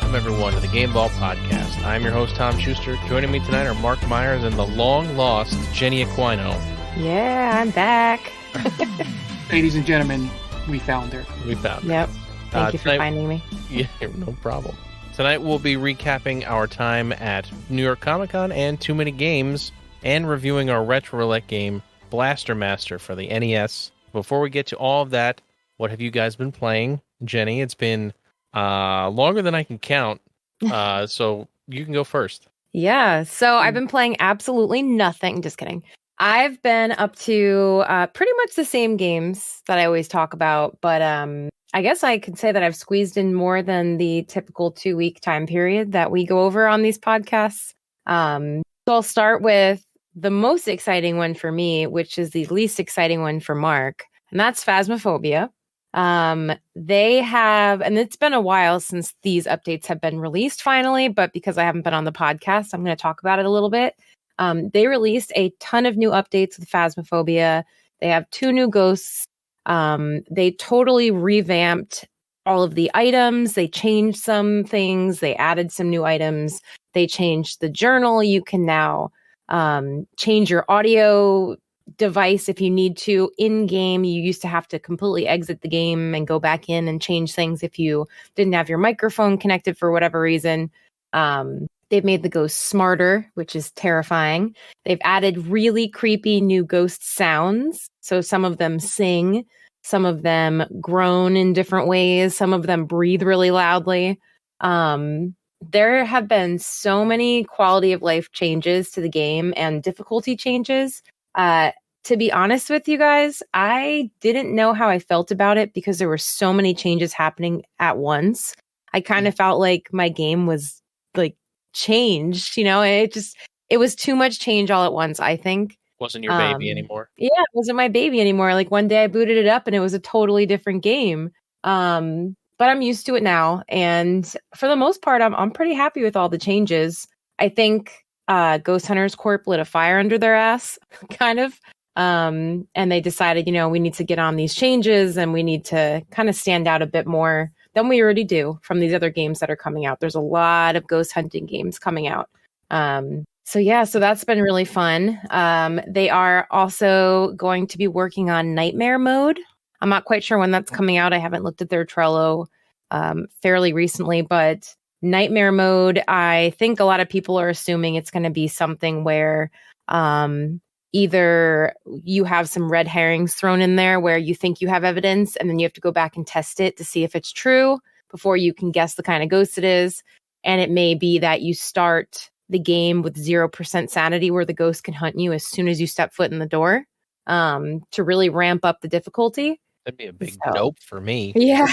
Welcome, everyone, to the Game Ball Podcast. I'm your host, Tom Schuster. Joining me tonight are Mark Myers and the long-lost Jennie Aquino. Yeah, I'm back. Ladies and gentlemen, we found her. We found her. Yep. Thank you for finding me. Yeah, no problem. Tonight we'll be recapping our time at New York Comic Con and Too Many Games, and reviewing our Retro Roulette game, Blaster Master, for the NES. Before we get to all of that, what have you guys been playing? Jennie, it's been longer than I can count, so you can go first. Yeah, so I've been playing absolutely nothing. Just kidding. I've been up to pretty much the same games that I always talk about, but I guess I could say that I've squeezed in more than the typical 2-week time period that we go over on these podcasts. So I'll start with the most exciting one for me, which is the least exciting one for Mark, and that's Phasmaphobia. They have, and it's been a while since these updates have been released finally, but because I haven't been on the podcast, I'm going to talk about it a little bit. They released a ton of new updates with Phasmaphobia. They have 2 new ghosts. They totally revamped all of the items. They changed some things. They added some new items. They changed the journal. You can now change your audio device if you need to in game. You used to have to completely exit the game and go back in and change things if you didn't have your microphone connected for whatever reason. They've made the ghosts smarter, which is terrifying. They've added really creepy new ghost sounds. So some of them sing, some of them groan in different ways, some of them breathe really loudly. There have been so many quality of life changes to the game and difficulty changes. To be honest with you guys, I didn't know how I felt about it because there were so many changes happening at once. I kind of felt like my game was like changed, it was too much change all at once, I think. Wasn't your baby anymore. Yeah, it wasn't my baby anymore. Like one day I booted it up and it was a totally different game. But I'm used to it now. And for the most part, I'm pretty happy with all the changes. I think Ghost Hunters Corp lit a fire under their ass, kind of. And they decided, we need to get on these changes and we need to kind of stand out a bit more than we already do from these other games that are coming out. There's a lot of ghost hunting games coming out. So that's been really fun. They are also going to be working on Nightmare Mode. I'm not quite sure when that's coming out. I haven't looked at their Trello fairly recently, but Nightmare Mode, I think a lot of people are assuming it's going to be something where either you have some red herrings thrown in there where you think you have evidence and then you have to go back and test it to see if it's true before you can guess the kind of ghost it is. And it may be that you start the game with 0% sanity where the ghost can hunt you as soon as you step foot in the door to really ramp up the difficulty. That'd be a big dope for me. Yeah,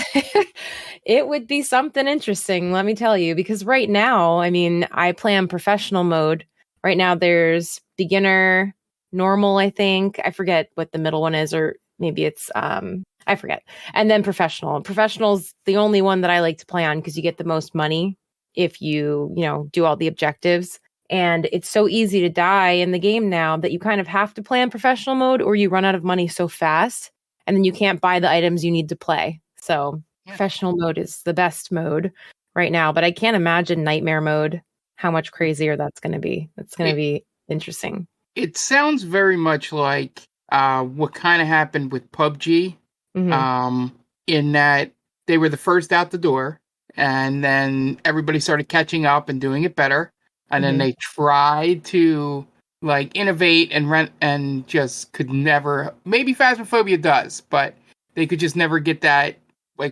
it would be something interesting, let me tell you, because right now, I play on professional mode. Right now, there's beginner, normal, I think. I forget what the middle one is, or maybe it's, I forget. And then professional. Professional's the only one that I like to play on because you get the most money if you do all the objectives. And it's so easy to die in the game now that you kind of have to play on professional mode or you run out of money so fast. And then you can't buy the items you need to play. So professional mode is the best mode right now. But I can't imagine Nightmare Mode, how much crazier that's going to be. It's going to be interesting. It sounds very much like what kind of happened with PUBG, in that they were the first out the door. And then everybody started catching up and doing it better. And then they tried to innovate and rent and just could never. Maybe Phasmaphobia does, but they could just never get that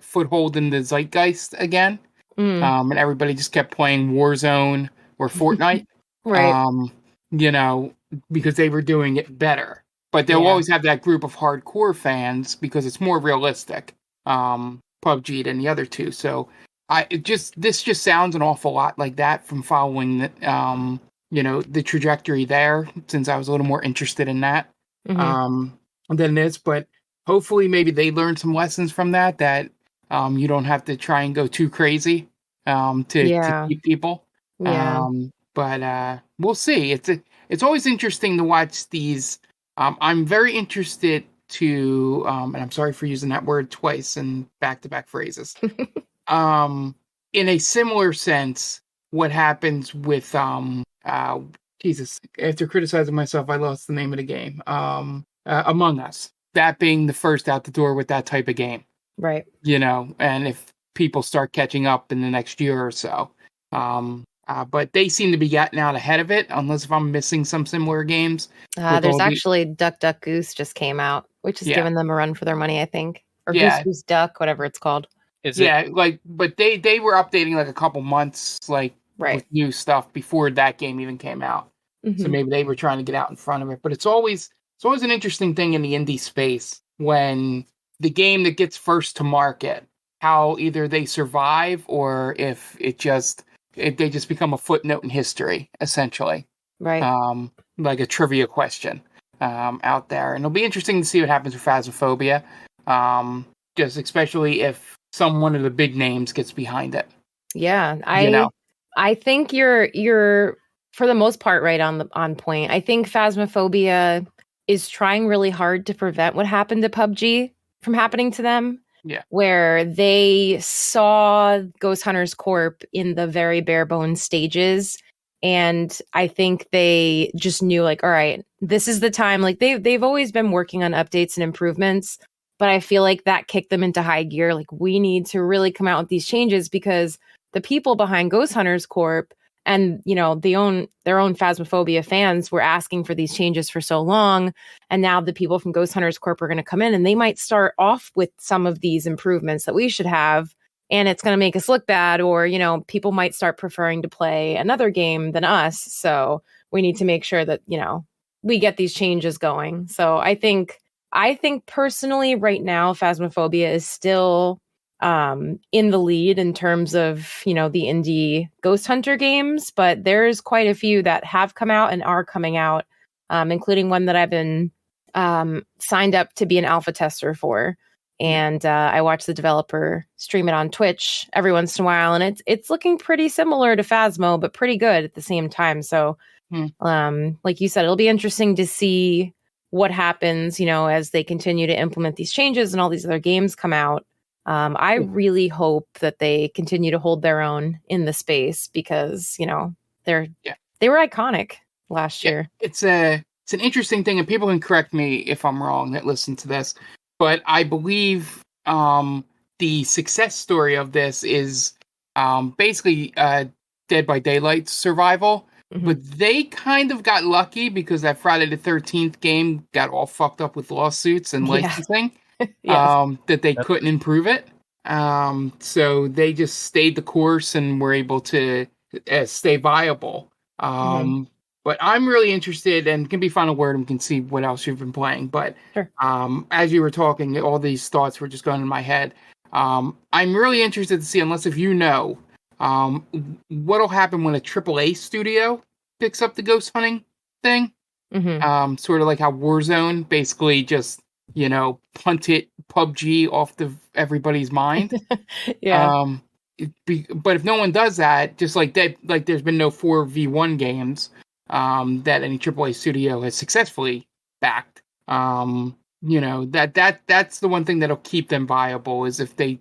foothold in the zeitgeist again. And everybody just kept playing Warzone or Fortnite, right? Because they were doing it better. But they'll always have that group of hardcore fans because it's more realistic, PUBG than the other two. So this just sounds an awful lot like that from following the trajectory there, since I was a little more interested in that than this. But hopefully maybe they learned some lessons from that you don't have to try and go too crazy to keep people. But we'll see. It's always interesting to watch these. I'm very interested to, and I'm sorry for using that word twice in back-to-back phrases. in a similar sense, what happens with Jesus, after criticizing myself, I lost the name of the game. Among Us. That being the first out the door with that type of game. Right. And if people start catching up in the next year or so. But they seem to be getting out ahead of it, unless if I'm missing some similar games. There's actually Duck Duck Goose just came out, which is giving them a run for their money, I think. Or Goose Goose Duck, whatever it's called. But they were updating like a couple months, like with new stuff before that game even came out. Mm-hmm. So maybe they were trying to get out in front of it. But it's always an interesting thing in the indie space when the game that gets first to market, how either they survive or if they just become a footnote in history, essentially. Right. Like a trivia question out there. And it'll be interesting to see what happens with Phasmaphobia. Just especially if one of the big names gets behind it. Yeah. I think you're for the most part right on point. I think Phasmaphobia is trying really hard to prevent what happened to PUBG from happening to them. Yeah. Where they saw Ghost Hunters Corp in the very bare bones stages. And I think they just knew, like, all right, this is the time. Like they've always been working on updates and improvements, but I feel like that kicked them into high gear. Like, we need to really come out with these changes because the people behind Ghost Hunters Corp and, their own Phasmaphobia fans were asking for these changes for so long. And now the people from Ghost Hunters Corp are going to come in and they might start off with some of these improvements that we should have. And it's going to make us look bad, or, people might start preferring to play another game than us. So we need to make sure that, we get these changes going. So I think personally right now, Phasmaphobia is still in the lead in terms of, the indie Ghost Hunter games, but there's quite a few that have come out and are coming out, including one that I've been signed up to be an alpha tester for. And I watch the developer stream it on Twitch every once in a while, and it's looking pretty similar to Phasmo, but pretty good at the same time. So, like you said, it'll be interesting to see what happens, as they continue to implement these changes and all these other games come out. I really hope that they continue to hold their own in the space because, they were iconic last year. It's an interesting thing, and people can correct me if I'm wrong that listen to this, but I believe the success story of this is basically Dead by Daylight survival. Mm-hmm. But they kind of got lucky because that Friday the 13th game got all fucked up with lawsuits and licensing. Yes. That they couldn't improve it. So they just stayed the course and were able to stay viable. But I'm really interested, and can be final word and can see what else you've been playing. But sure. As you were talking, all these thoughts were just going in my head. I'm really interested to see, unless if what'll happen when a AAA studio picks up the ghost hunting thing. Mm-hmm. Sort of like how Warzone basically just, punted PUBG off everybody's mind. Yeah. But if no one does that, just like that, like there's been no 4v1 games that any AAA studio has successfully backed. That's the one thing that'll keep them viable is if a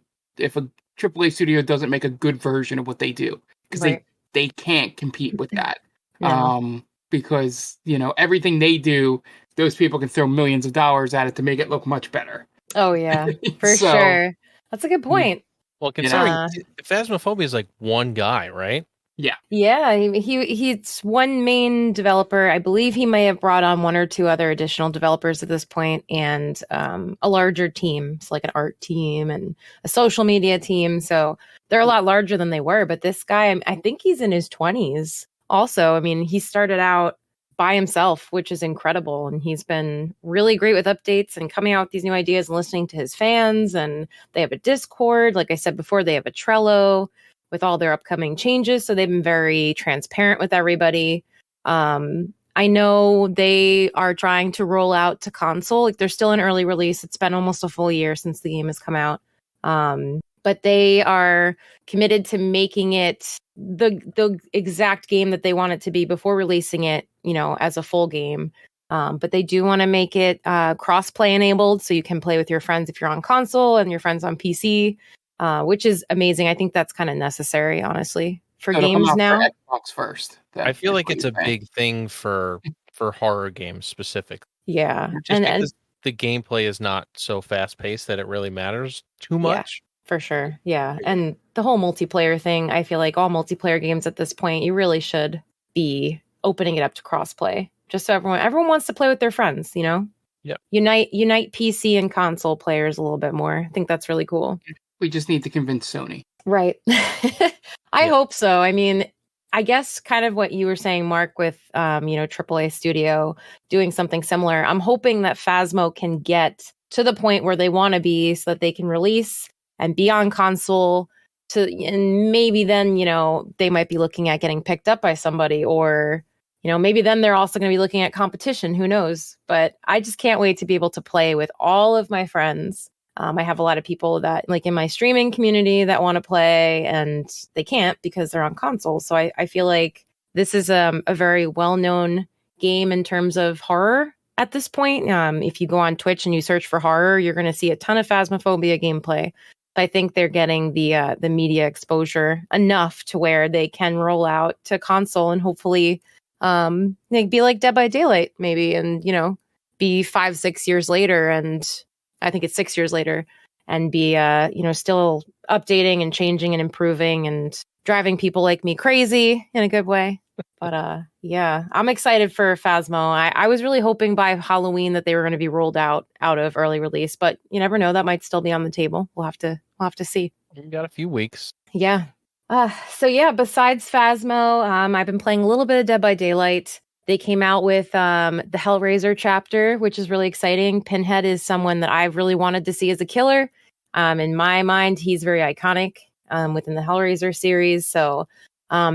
AAA studio doesn't make a good version of what they do, because they can't compete with that. No. Because everything they do, those people can throw millions of dollars at it to make it look much better. Oh yeah, for sure. That's a good point. Well, considering Phasmophobia is like one guy, right? Yeah. Yeah, he's one main developer. I believe he may have brought on one or two other additional developers at this point, and a larger team, so like an art team and a social media team. So they're a lot larger than they were. But this guy, I think he's in his 20s. Also, I mean, he started out by himself, which is incredible. And he's been really great with updates and coming out with these new ideas and listening to his fans. And they have a Discord. Like I said before, they have a Trello with all their upcoming changes. So they've been very transparent with everybody. I know they are trying to roll out to console. Like they're still in early release. It's been almost a full year since the game has come out. But they are committed to making it the exact game that they want it to be before releasing it, as a full game. But they do want to make it cross-play enabled, so you can play with your friends if you're on console and your friends on PC. which is amazing. I think that's kind of necessary, honestly, for It'll come games out now. for Xbox first. I feel like it's a big thing for horror games specifically. Yeah. Just because the gameplay is not so fast paced that it really matters too much. For sure. Yeah. And the whole multiplayer thing, I feel like all multiplayer games at this point, you really should be opening it up to crossplay. Just so everyone wants to play with their friends, you know? Yeah. Unite PC and console players a little bit more. I think that's really cool. We just need to convince Sony. Right. I hope so. I mean, I guess kind of what you were saying, Mark, with AAA Studio doing something similar. I'm hoping that Phasmo can get to the point where they want to be so that they can release and be on console and maybe then, they might be looking at getting picked up by somebody, or, maybe then they're also going to be looking at competition. Who knows? But I just can't wait to be able to play with all of my friends. I have a lot of people that like in my streaming community that want to play and they can't because they're on console. So I feel like this is a very well-known game in terms of horror at this point. If you go on Twitch and you search for horror, you're going to see a ton of Phasmaphobia gameplay. I think they're getting the media exposure enough to where they can roll out to console and hopefully be like Dead by Daylight maybe, and be 5-6 years later, and I think it's 6 years later, and be still updating and changing and improving and driving people like me crazy in a good way. But yeah, I'm excited for Phasmo. I was really hoping by Halloween that they were going to be rolled out of early release, but you never know, that might still be on the table. We'll have to see. We've got a few weeks. Yeah. So yeah, besides Phasmo, I've been playing a little bit of Dead by Daylight. They came out with the Hellraiser chapter, which is really exciting. Pinhead is someone that I've really wanted to see as a killer. In my mind, he's very iconic within the Hellraiser series. So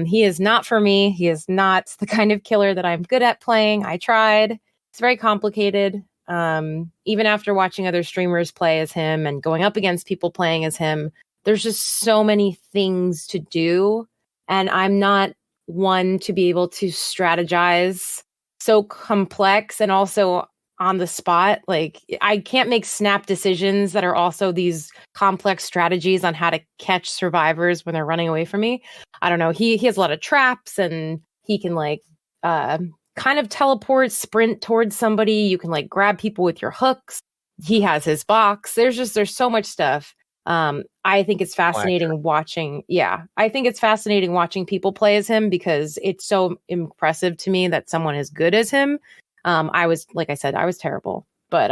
he is not for me. He is not the kind of killer that I'm good at playing. I tried. It's very complicated. Even after watching other streamers play as him and going up against people playing as him, there's just so many things to do. And I'm not one to be able to strategize so complex and also on the spot. Like, I can't make snap decisions that are also these complex strategies on how to catch survivors when they're running away from me. I don't know. He has a lot of traps, and he can kind of teleport, sprint towards somebody. You can grab people with your hooks. He has his box. There's so much stuff. I think it's fascinating watching. Yeah, I think it's fascinating watching people play as him because it's so impressive to me that someone as good as him. I was, like I said, I was terrible, but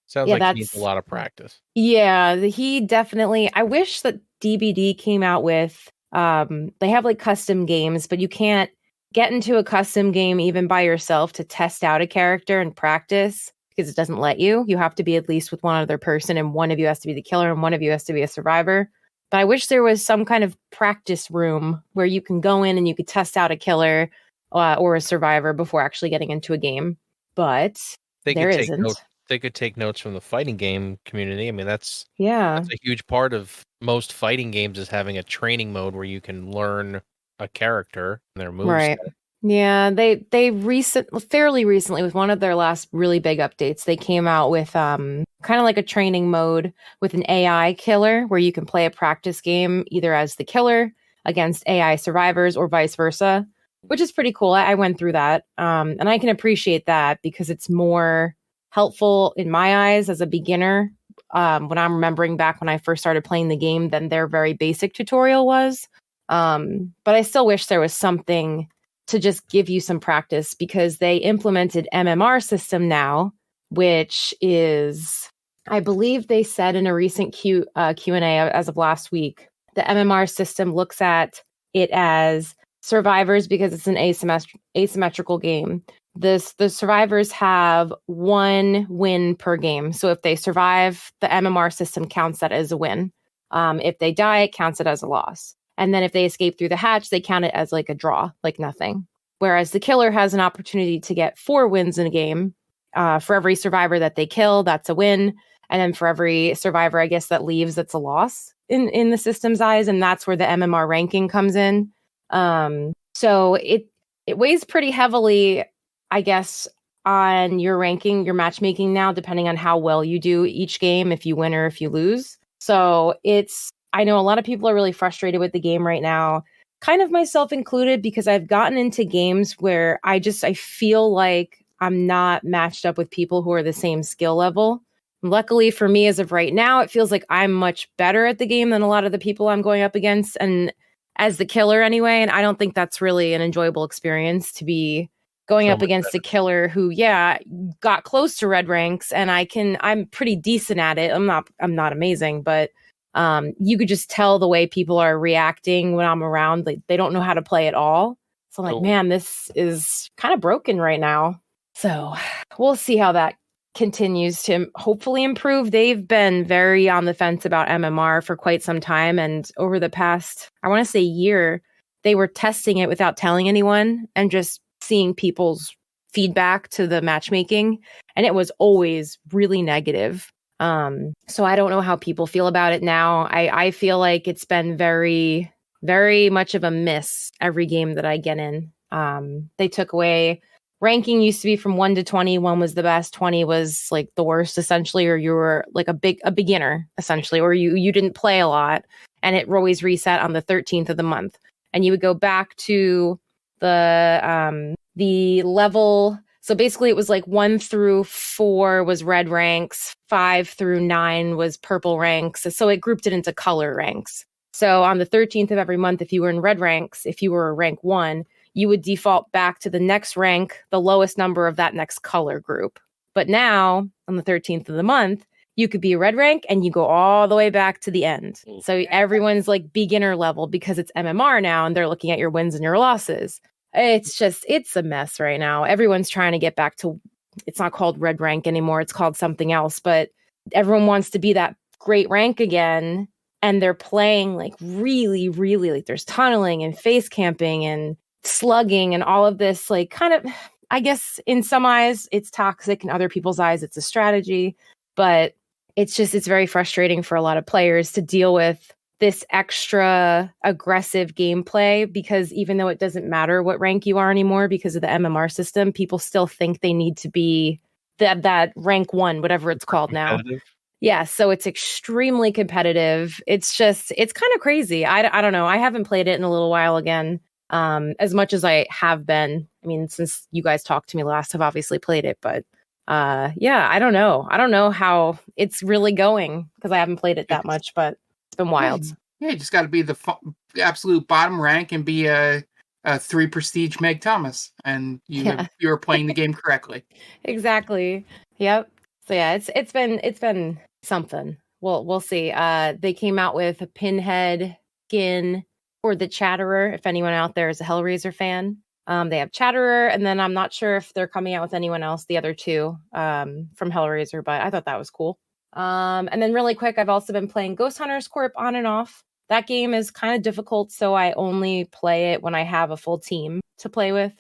sounds like he needs a lot of practice. Yeah, he definitely. I wish that DBD came out with. They have custom games, but you can't get into a custom game even by yourself to test out a character and practice, because it doesn't let you. You have to be at least with one other person, and one of you has to be the killer and one of you has to be a survivor. But I wish there was some kind of practice room where you can go in and you could test out a killer or a survivor before actually getting into a game. But there isn't. They could take notes from the fighting game community. I mean, that's a huge part of most fighting games, is having a training mode where you can learn a character and their moves. Right. Yeah, they fairly recently, with one of their last really big updates, they came out with kind of like a training mode with an AI killer where you can play a practice game either as the killer against AI survivors or vice versa, which is pretty cool. I went through that, and I can appreciate that because it's more helpful in my eyes as a beginner when I'm remembering back when I first started playing the game than their very basic tutorial was. But I still wish there was something to just give you some practice, because they implemented MMR system now, which is, I believe they said in a recent Q&A as of last week, the MMR system looks at it as survivors because it's an asymmetrical game. The survivors have 1 win per game. So if they survive, the MMR system counts that as a win. If they die, it counts it as a loss. And then if they escape through the hatch, they count it as a draw, nothing. Whereas the killer has an opportunity to get 4 wins in a game. For every survivor that they kill, that's a win. And then for every survivor, I guess, that leaves, that's a loss in the system's eyes. And that's where the MMR ranking comes in. So it weighs pretty heavily, I guess, on your ranking, your matchmaking now, depending on how well you do each game, if you win or if you lose. So it's I know a lot of people are really frustrated with the game right now, kind of myself included, because I've gotten into games where I feel like I'm not matched up with people who are the same skill level. Luckily for me, as of right now, it feels like I'm much better at the game than a lot of the people I'm going up against, and as the killer anyway. And I don't think that's really an enjoyable experience to be going up against a killer who, got close to red ranks, and I'm pretty decent at it. I'm not amazing, but you could just tell the way people are reacting when I'm around. Like, they don't know how to play at all. So I'm like, man, this is kind of broken right now. So we'll see how that continues to hopefully improve. They've been very on the fence about MMR for quite some time. And over the past, I want to say year, they were testing it without telling anyone and just seeing people's feedback to the matchmaking. And it was always really negative. So I don't know how people feel about it now. I feel like it's been very, very much of a miss every game that I get in. They took away ranking. Used to be from 1 to 20. 1 was the best, 20 was like the worst, essentially, or you were like a beginner, essentially, or you didn't play a lot, and it always reset on the 13th of the month. And you would go back to the level. So basically it was like 1 through 4 was red ranks, 5 through 9 was purple ranks. So it grouped it into color ranks. So on the 13th of every month, if you were in red ranks, if you were rank 1, you would default back to the next rank, the lowest number of that next color group. But now on the 13th of the month, you could be a red rank and you go all the way back to the end. So everyone's like beginner level because it's MMR now, and they're looking at your wins and your losses. It's a mess right now. Everyone's trying to get back to, it's not called red rank anymore. It's called something else, but everyone wants to be that great rank again. And they're playing like really, really, like there's tunneling and face camping and slugging and all of this, like kind of, I guess in some eyes it's toxic, in other people's eyes it's a strategy, but it's very frustrating for a lot of players to deal with this extra aggressive gameplay, because even though it doesn't matter what rank you are anymore because of the MMR system, people still think they need to be that rank 1, whatever it's called now. Yeah, so it's extremely competitive. It's kind of crazy. I don't know. I haven't played it in a little while again, as much as I have been. I mean, since you guys talked to me last, I've obviously played it, but I don't know. I don't know how it's really going because I haven't played it that much, but it's been wild. Yeah, you just got to be the absolute bottom rank and be a 3 prestige Meg Thomas, and you're playing the game correctly. Exactly. Yep. So yeah, it's been something. We'll see. They came out with a Pinhead skin for the Chatterer. If anyone out there is a Hellraiser fan, they have Chatterer, and then I'm not sure if they're coming out with anyone else, the other 2 from Hellraiser, but I thought that was cool. And then really quick, I've also been playing Ghost Hunters Corp on and off. That game is kind of difficult, so I only play it when I have a full team to play with.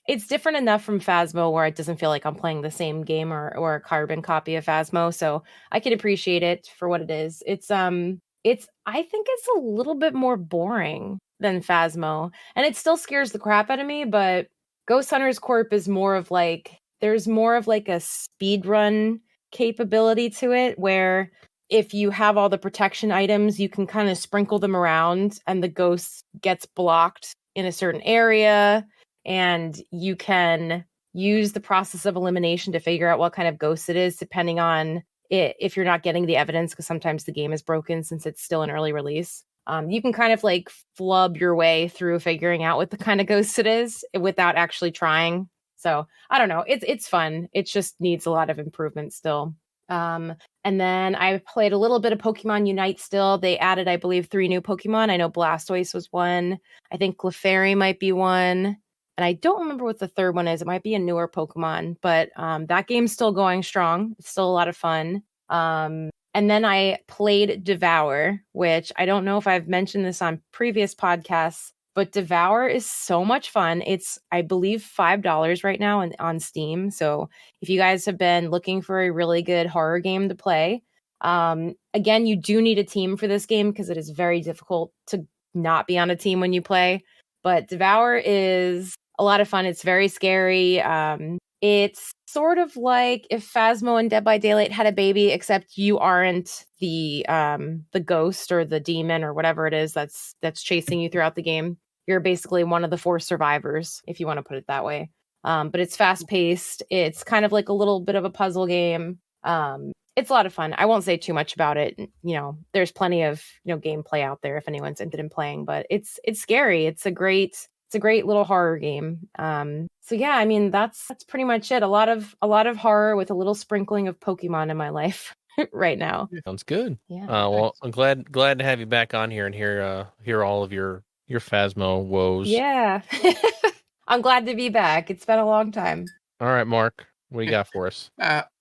It's different enough from Phasmo where it doesn't feel like I'm playing the same game or a carbon copy of Phasmo, so I can appreciate it for what it is. I think it's a little bit more boring than Phasmo, and it still scares the crap out of me, but Ghost Hunters Corp is more of like, there's more of like a speed run capability to it, where if you have all the protection items, you can kind of sprinkle them around and the ghost gets blocked in a certain area, and you can use the process of elimination to figure out what kind of ghost it is, depending on if you're not getting the evidence, because sometimes the game is broken since it's still an early release. You can kind of like flub your way through figuring out what the kind of ghost it is without actually trying. So I don't know. It's fun. It just needs a lot of improvement still. And then I played a little bit of Pokemon Unite still. They added, I believe, 3 new Pokemon. I know Blastoise was one. I think Clefairy might be one. And I don't remember what the third one is. It might be a newer Pokemon, but that game's still going strong. It's still a lot of fun. And then I played Devour, which I don't know if I've mentioned this on previous podcasts, but Devour is so much fun. It's, I believe, $5 right now on Steam. So if you guys have been looking for a really good horror game to play, again, you do need a team for this game because it is very difficult to not be on a team when you play. But Devour is a lot of fun. It's very scary. It's sort of like if Phasmo and Dead by Daylight had a baby, except you aren't the ghost or the demon or whatever it is that's chasing you throughout the game. You're basically one of the 4 survivors, if you want to put it that way. But it's fast paced. It's kind of like a little bit of a puzzle game. It's a lot of fun. I won't say too much about it. There's plenty of gameplay out there if anyone's interested in playing. But it's scary. It's a great little horror game. So yeah, I mean that's pretty much it. A lot of horror with a little sprinkling of Pokemon in my life right now. Sounds good. Yeah. Well, I'm glad to have you back on here and hear all of your Phasmo woes. Yeah. I'm glad to be back. It's been a long time. All right, Mark, what do you got for us?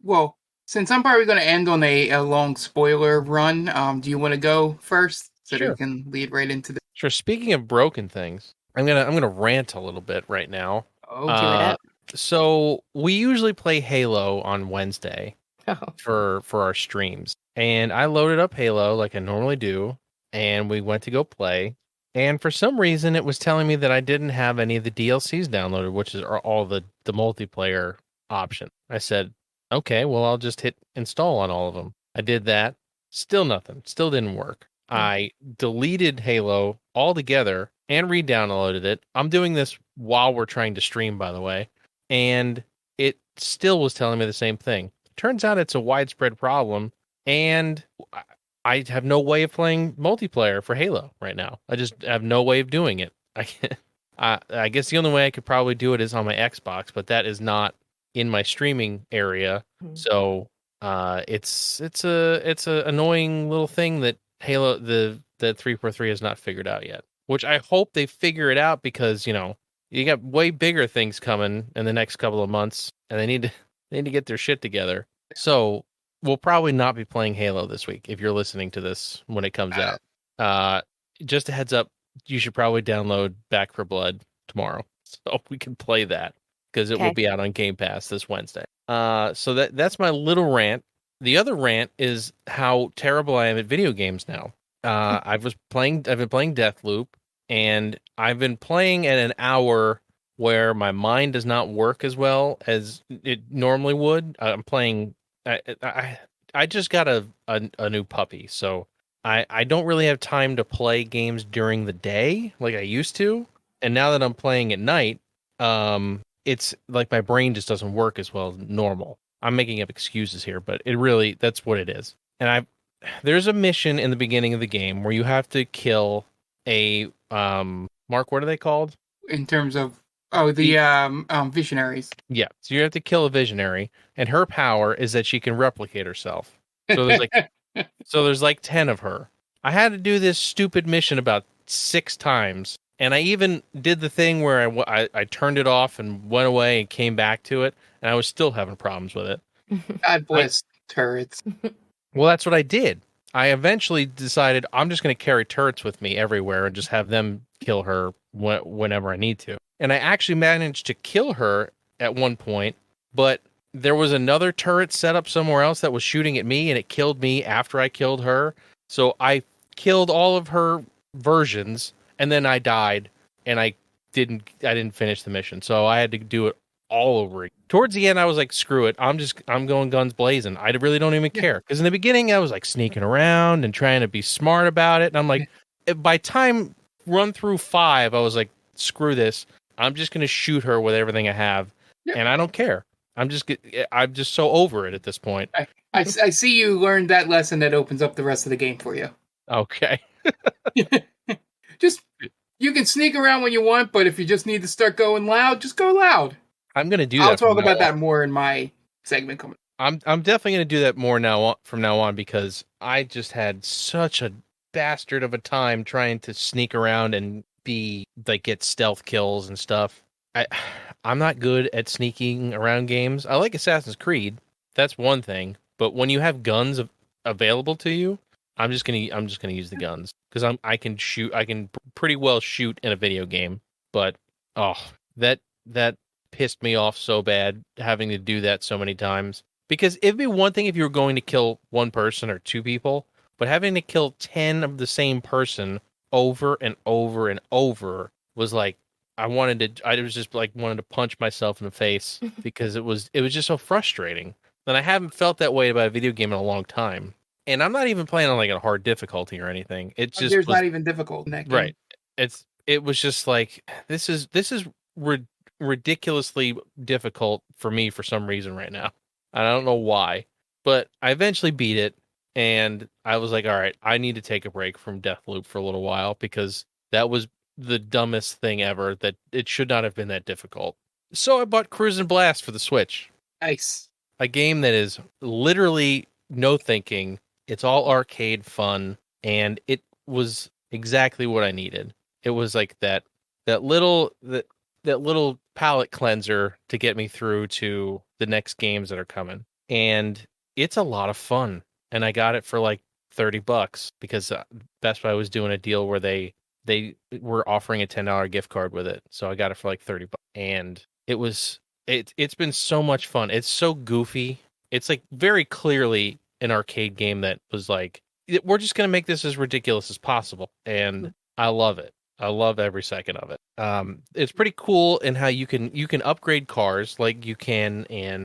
Well, since I'm probably going to end on a long spoiler run, do you want to go first so Sure. that we can lead right into this? Sure. Speaking of broken things, I'm gonna rant a little bit right now. Oh, Do it up. So we usually play Halo on Wednesday Oh. for our streams, and I loaded up Halo like I normally do, and we went to go play. And for some reason, it was telling me that I didn't have any of the DLCs downloaded, which are all the multiplayer option. I said, okay, well, I'll just hit install on all of them. I did that. Still nothing. Still didn't work. I deleted Halo altogether and re-downloaded it. I'm doing this while we're trying to stream, by the way. And it still was telling me the same thing. Turns out it's a widespread problem. And I have no way of playing multiplayer for Halo right now. I just have no way of doing it. I guess the only way I could probably do it is on my Xbox, but that is not in my streaming area. So it's a annoying little thing that Halo the 343 has not figured out yet. Which I hope they figure it out because you got way bigger things coming in the next couple of months, and they need to get their shit together. So we'll probably not be playing Halo this week if you're listening to this when it comes out. Just a heads up, you should probably download Back for Blood tomorrow so we can play that because it will be out on Game Pass this Wednesday. So that's my little rant. The other rant is how terrible I am at video games now. I've been playing Deathloop, and I've been playing at an hour where my mind does not work as well as it normally would. I'm playing. I just got a new puppy, so I don't really have time to play games during the day like I used to. And now that I'm playing at night, it's like my brain just doesn't work as well as normal. I'm making up excuses here, but that's what it is. And there's a mission in the beginning of the game where you have to kill a Mark, what are they called? In terms of the visionaries. Yeah, so you have to kill a visionary, and her power is that she can replicate herself. So there's like 10 of her. I had to do this stupid mission about 6 times, and I even did the thing where I turned it off and went away and came back to it, and I was still having problems with it. God bless turrets. Well, that's what I did. I eventually decided I'm just going to carry turrets with me everywhere and just have them kill her whenever I need to. And I actually managed to kill her at one point, but there was another turret set up somewhere else that was shooting at me, and it killed me after I killed her. So I killed all of her versions, and then I died, and I didn't finish the mission. So I had to do it all over again. Towards the end, I was like, screw it. I'm going guns blazing. I really don't even care. Because in the beginning, I was like sneaking around and trying to be smart about it. And I'm like, by time run through 5, I was like, screw this. I'm just going to shoot her with everything I have. Yeah. And I don't care. I'm just so over it at this point. I see you learned that lesson that opens up the rest of the game for you. Okay. Just, you can sneak around when you want, but if you just need to start going loud, just go loud. I'm going to do that. I'll talk about that more in my segment coming. I'm definitely going to do that more from now on because I just had such a bastard of a time trying to sneak around and get stealth kills and stuff. I'm not good at sneaking around games. I like Assassin's Creed. That's one thing. But when you have guns available to you, I'm just gonna use the guns because I can shoot. I can pretty well shoot in a video game. But that pissed me off so bad having to do that so many times. Because it'd be one thing if you were going to kill one person or 2 people, but having to kill 10 of the same person over and over and over was like, I wanted to. I was just like wanted to punch myself in the face because it was just so frustrating. And I haven't felt that way about a video game in a long time. And I'm not even playing on like a hard difficulty or anything. It just There's was not even difficult in that game. right. It was just like this is ridiculously difficult for me for some reason right now. I don't know why, but I eventually beat it, and I was like, all right, I need to take a break from Deathloop for a little while because that was the dumbest thing ever. That it should not have been that difficult. So I bought Cruise and Blast for the Switch. Nice. A game that is literally no thinking. It's all arcade fun, and it was exactly what I needed. It was like that little palate cleanser to get me through to the next games that are coming. And it's a lot of fun. And I got it for like $30 because Best Buy was doing a deal where they were offering a $10 gift card with it. So I got it for like $30. And it's been so much fun. It's so goofy. It's like very clearly an arcade game that was like, we're just going to make this as ridiculous as possible. And I love it. I love every second of it. It's pretty cool in how you can upgrade cars like you can in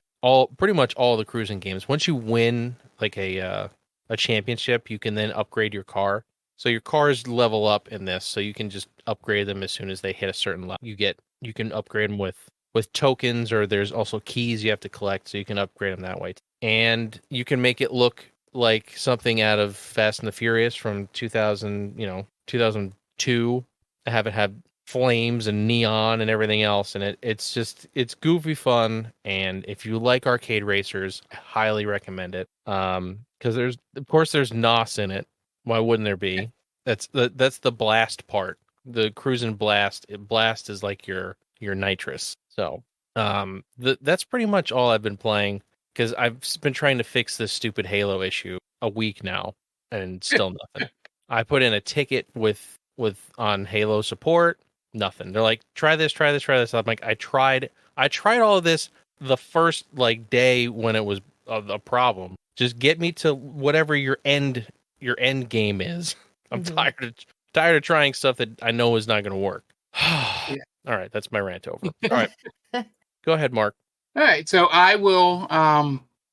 pretty much all the cruising games. Once you win like a championship, you can then upgrade your car. So your cars level up in this, so you can just upgrade them as soon as they hit a certain level. You can upgrade them with tokens, or there's also keys you have to collect, so you can upgrade them that way. And you can make it look like something out of Fast and the Furious from 2002. Have it have flames and neon and everything else, and it's goofy fun. And if you like arcade racers, I highly recommend it. Because there's NOS in it. Why wouldn't there be? That's the blast part. The cruise and blast. Blast is like your nitrous. So that's pretty much all I've been playing because I've been trying to fix this stupid Halo issue a week now and still nothing. I put in a ticket with on Halo support, nothing. They're like, try this. I'm like, I tried all of this the first like day when it was a problem. Just get me to whatever your end game is. I'm tired of trying stuff that I know is not going to work. Yeah. All right, that's my rant over. All right, go ahead, Mark. All right, so I will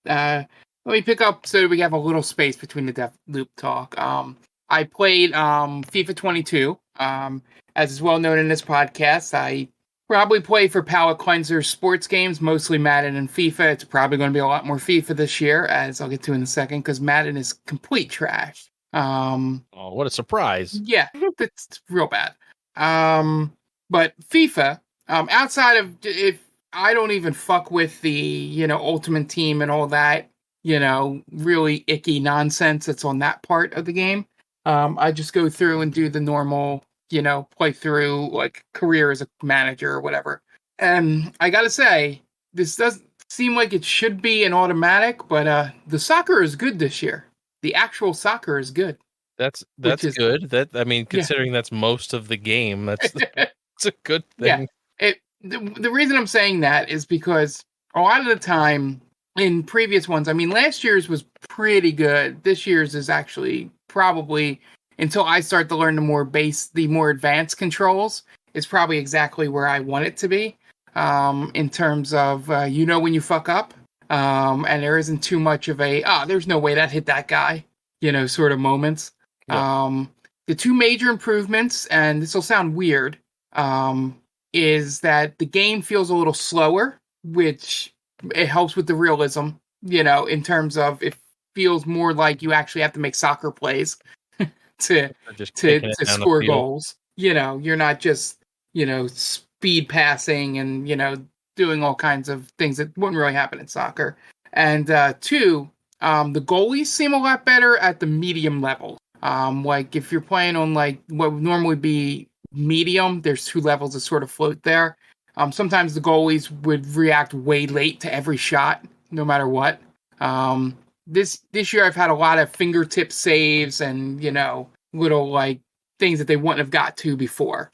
let me pick up so we have a little space between the Deathloop talk. I played FIFA 22. As is well known in this podcast, I probably play for palate cleanser sports games, mostly Madden and FIFA. It's probably going to be a lot more FIFA this year, as I'll get to in a second, because Madden is complete trash. Oh, what a surprise. Yeah, it's real bad. But FIFA, outside of, if I don't even fuck with the, Ultimate Team and all that, really icky nonsense that's on that part of the game. I just go through and do the normal, play through like career as a manager or whatever. And I gotta say, this doesn't seem like it should be an automatic, but the soccer is good this year. The actual soccer is good. That's good. Considering that's most of the game, it's a good thing. Yeah. The reason I'm saying that is because a lot of the time in previous ones, last year's was pretty good. This year's is actually probably, until I start to learn the more advanced controls, is probably exactly where I want it to be. In terms of, when you fuck up, and there isn't too much of there's no way that hit that guy, sort of moments. Yeah. The two major improvements, and this will sound weird, is that the game feels a little slower, which it helps with the realism, in terms of it feels more like you actually have to make soccer plays to score goals. You're not just, speed passing and, doing all kinds of things that wouldn't really happen in soccer. And two, the goalies seem a lot better at the medium level. Like if you're playing on like what would normally be medium, there's two levels that sort of float there. Sometimes the goalies would react way late to every shot, no matter what. This year I've had a lot of fingertip saves and, little like things that they wouldn't have got to before.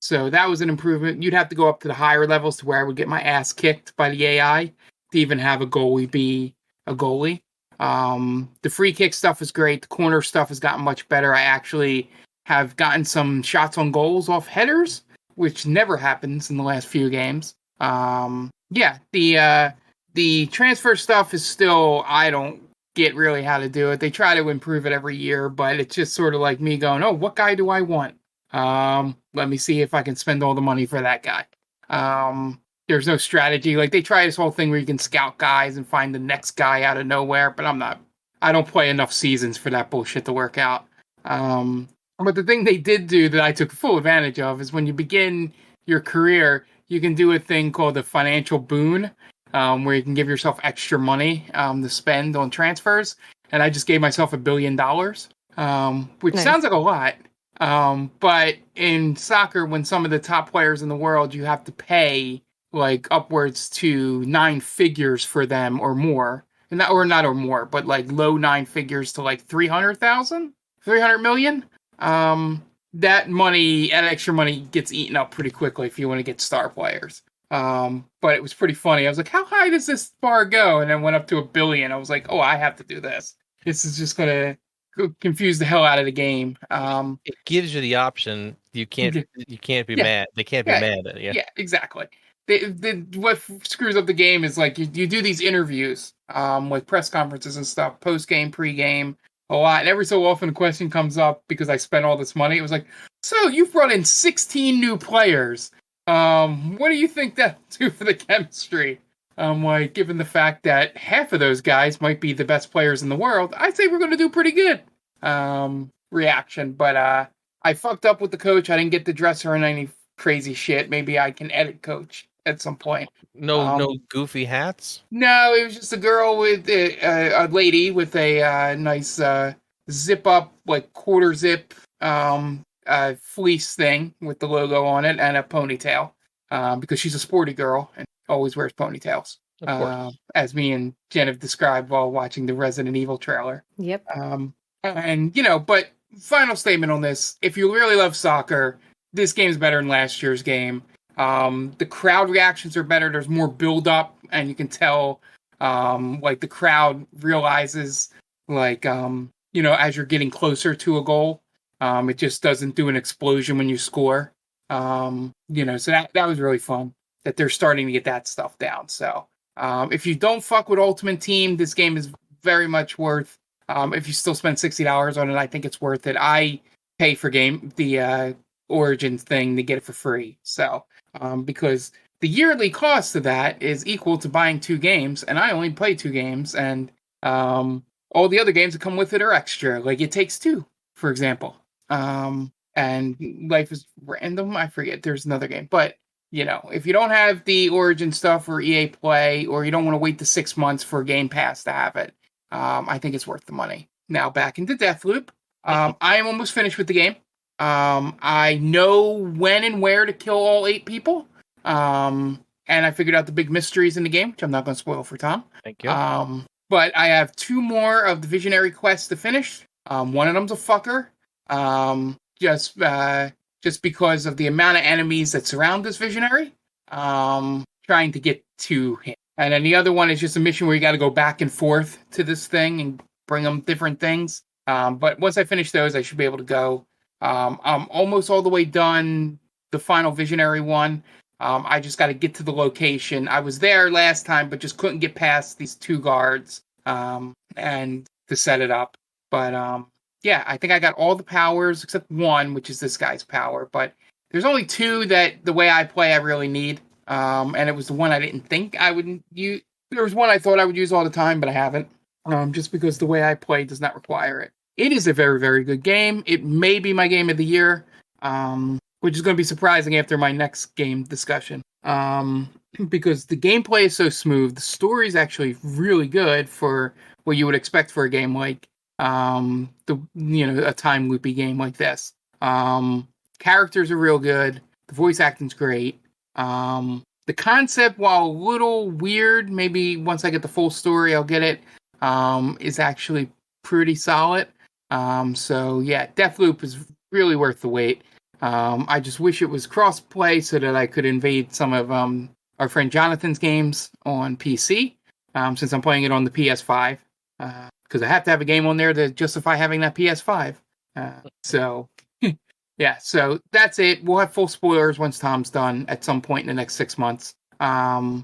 So that was an improvement. You'd have to go up to the higher levels to where I would get my ass kicked by the AI to even have a goalie be a goalie. The free kick stuff is great. The corner stuff has gotten much better. I actually have gotten some shots on goals off headers, which never happens in the last few games. Yeah, the transfer stuff is still, I don't get really how to do it. They try to improve it every year, but it's just sort of like me going, oh, what guy do I want? Let me see if I can spend all the money for that guy. There's no strategy. Like, they try this whole thing where you can scout guys and find the next guy out of nowhere, but I don't play enough seasons for that bullshit to work out. But the thing they did do that I took full advantage of is when you begin your career, you can do a thing called a financial boon, where you can give yourself extra money to spend on transfers. And I just gave myself $1 billion, which Nice. sounds like a lot. But in soccer, when some of the top players in the world, you have to pay like upwards to 9 figures for them or more. Not or more, but like low 9 figures to like 300,000, 300 million. That extra money gets eaten up pretty quickly if you want to get star players. But it was pretty funny. I was like, how high does this bar go? And then went up to $1 billion. I was like, oh, I have to do this. This is just going to confuse the hell out of the game. It gives you the option. You can't be mad. They can't be mad at you. Yeah, exactly. What screws up the game is like you do these interviews, with press conferences and stuff, post game, pre game, a lot. And every so often a question comes up because I spent all this money. It was like, so you've brought in 16 new players. What do you think that'll do for the chemistry? Like, given the fact that half of those guys might be the best players in the world, I'd say we're going to do pretty good. Reaction. But I fucked up with the coach. I didn't get the dresser and any crazy shit. Maybe I can edit coach at some point. No goofy hats? No, it was just a girl with a lady with a nice zip up, like quarter zip fleece thing with the logo on it and a ponytail, because she's a sporty girl and always wears ponytails, as me and Jen have described while watching the Resident Evil trailer. Yep. And but final statement on this: if you really love soccer, this game's better than last year's game. The crowd reactions are better. There's more build up, and you can tell, like the crowd realizes, like, as you're getting closer to a goal, it just doesn't do an explosion when you score. So that was really fun that they're starting to get that stuff down. So, if you don't fuck with Ultimate Team, this game is very much worth. If you still spend $60 on it, I think it's worth it. I pay for the Origins thing to get it for free. So, because the yearly cost of that is equal to buying 2 games, and I only play 2 games, and all the other games that come with it are extra. Like It Takes Two, for example. And Life is Random. I forget. There's another game, but if you don't have the Origin stuff or EA Play, or you don't want to wait the 6 months for Game Pass to have it, I think it's worth the money. Now back into Deathloop. I am almost finished with the game. I know when and where to kill all 8 people. And I figured out the big mysteries in the game, which I'm not going to spoil for Tom. Thank you. But I have 2 more of the Visionary quests to finish. One of them's a fucker. Just because of the amount of enemies that surround this Visionary. Trying to get to him. And then the other one is just a mission where you got to go back and forth to this thing and bring them different things. But once I finish those, I should be able to go. I'm almost all the way done the final Visionary one. I just got to get to the location. I was there last time, but just couldn't get past these 2 guards and to set it up. But I think I got all the powers except one, which is this guy's power. But there's only 2 that the way I play I really need. And it was the one I didn't think I would use. There was one I thought I would use all the time, but I haven't. Just because the way I play does not require it. It is a very, very good game. It may be my game of the year, which is going to be surprising after my next game discussion. Because the gameplay is so smooth. The story is actually really good for what you would expect for a game like a time loopy game like this. Characters are real good. The voice acting's great. The concept, while a little weird, maybe once I get the full story, I'll get it, is actually pretty solid. Deathloop is really worth the wait. I just wish it was cross-play so that I could invade some of our friend Jonathan's games on PC, since I'm playing it on the PS5, because I have to have a game on there to justify having that PS5. Yeah, so that's it. We'll have full spoilers once Tom's done at some point in the next 6 months. To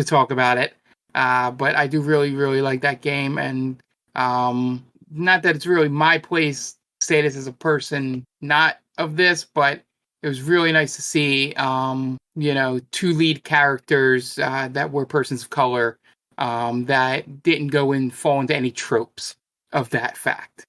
talk about it. But I do really, really like that game, and not that it's really my place status as a person not of this, but it was really nice to see two lead characters that were persons of color that didn't fall into any tropes of that fact.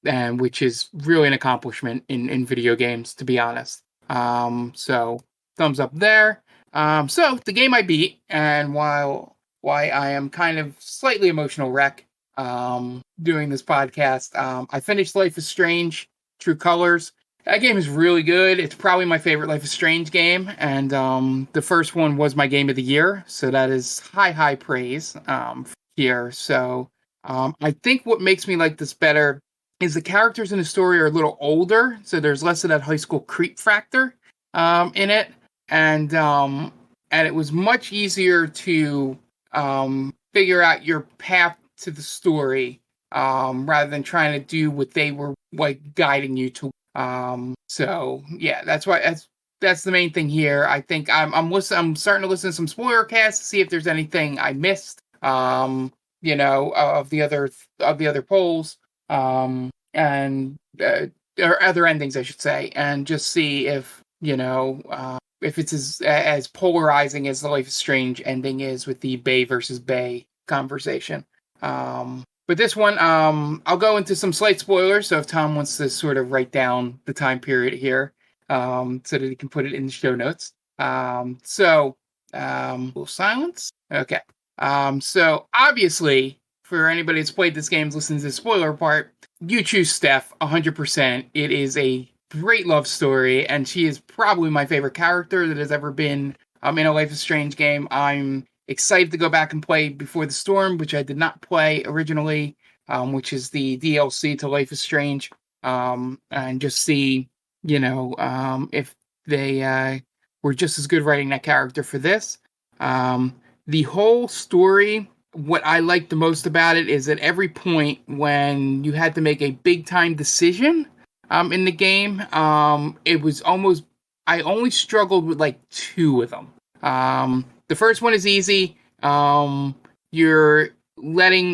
And which is really an accomplishment in video games, to be honest. So thumbs up there. So the game I beat, and why I am kind of slightly emotional wreck doing this podcast, I finished Life is Strange: True Colors. That game is really good. It's probably my favorite Life is Strange game, and the first one was my game of the year, so that is high praise here. So I think what makes me like this better is the characters in the story are a little older, so there's less of that high school creep factor in it, and it was much easier to figure out your path to the story rather than trying to do what they were like guiding you to. So yeah, that's the main thing here. I think I'm starting to listen to some spoiler casts to see if there's anything I missed. Of the other polls. And or other endings, I should say, and just see if if it's as polarizing as the Life is Strange ending is with the Bay versus Bay conversation. But this one, I'll go into some slight spoilers. So if Tom wants to sort of write down the time period here, so that he can put it in the show notes. Little silence. Okay. So obviously, for anybody that's played this game, listens to the spoiler part, you choose Steph 100%. It is a great love story, and she is probably my favorite character that has ever been in a Life is Strange game. I'm excited to go back and play Before the Storm, which I did not play originally, which is the DLC to Life is Strange, and just see, if they were just as good writing that character for this. The whole story, what I liked the most about it is at every point when you had to make a big time decision in the game, it was almost, I only struggled with like 2 of them. The first one is easy. You're letting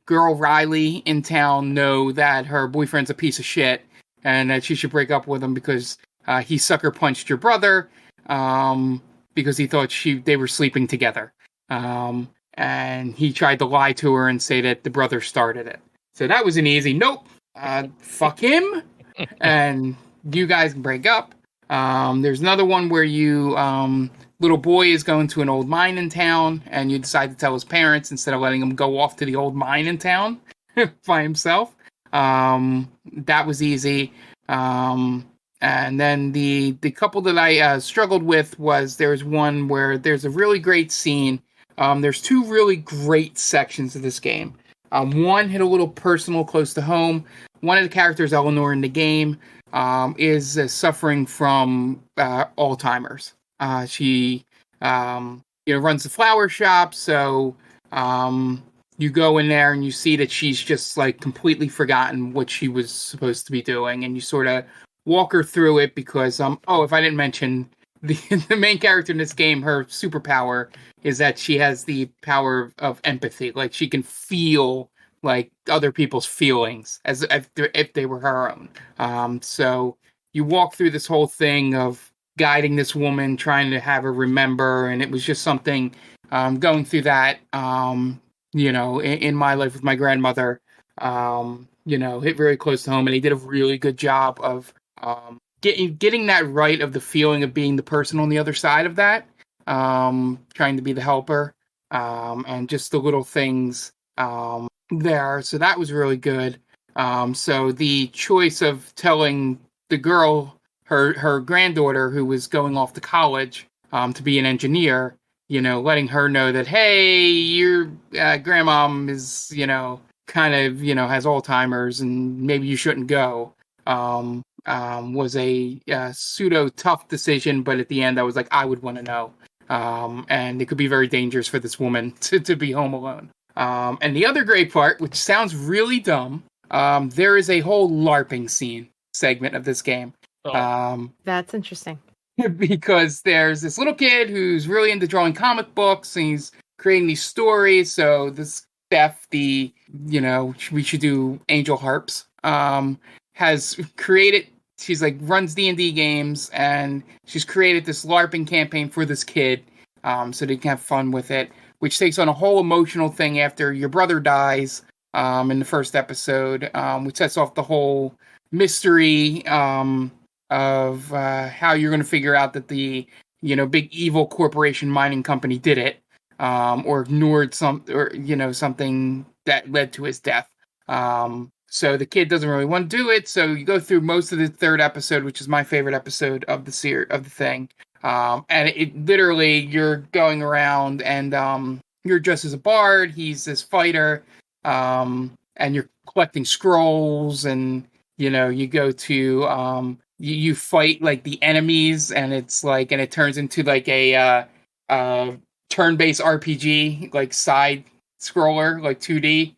girl Riley in town know that her boyfriend's a piece of shit and that she should break up with him because he sucker punched your brother because he thought they were sleeping together. And he tried to lie to her and say that the brother started it. So that was an easy, nope, fuck him, and you guys can break up. There's another one where you, little boy is going to an old mine in town, and you decide to tell his parents instead of letting him go off to the old mine in town by himself. That was easy. And then the couple that I struggled with was there's one where there's a really great scene. There's 2 really great sections of this game. One hit a little personal, close to home. One of the characters, Eleanor, in the game, is suffering from Alzheimer's. She, runs the flower shop. So you go in there and you see that she's just like completely forgotten what she was supposed to be doing, and you sort of walk her through it because if I didn't mention. The main character in this game, her superpower is that she has the power of empathy. Like she can feel like other people's feelings as if they were her own. So you walk through this whole thing of guiding this woman, trying to have her remember, and it was just something going through that. In my life with my grandmother, hit very close to home, and he did a really good job of. Getting that right of the feeling of being the person on the other side of that, trying to be the helper, and just the little things there. So that was really good. So the choice of telling the girl, her granddaughter, who was going off to college to be an engineer, letting her know that, hey, your grandmom is, kind of, has Alzheimer's and maybe you shouldn't go. Was a pseudo tough decision, but at the end I was like, I would want to know. And it could be very dangerous for this woman to be home alone. And the other great part, which sounds really dumb, there is a whole LARPing scene segment of this game. That's interesting. Because there's this little kid who's really into drawing comic books and he's creating these stories. So this Steph, we should do Angel Harps, has created, she's like runs D&D games and she's created this LARPing campaign for this kid so they can have fun with it, which takes on a whole emotional thing after your brother dies in the first episode, which sets off the whole mystery of how you're going to figure out that the big evil corporation mining company did it, or ignored something that led to his death. So the kid doesn't really want to do it. So you go through most of the third episode, which is my favorite episode of the thing. And it literally, you're going around and you're dressed as a bard. He's this fighter, and you're collecting scrolls, and you go to you fight like the enemies, and it turns into like a turn-based RPG, like side scroller, like 2D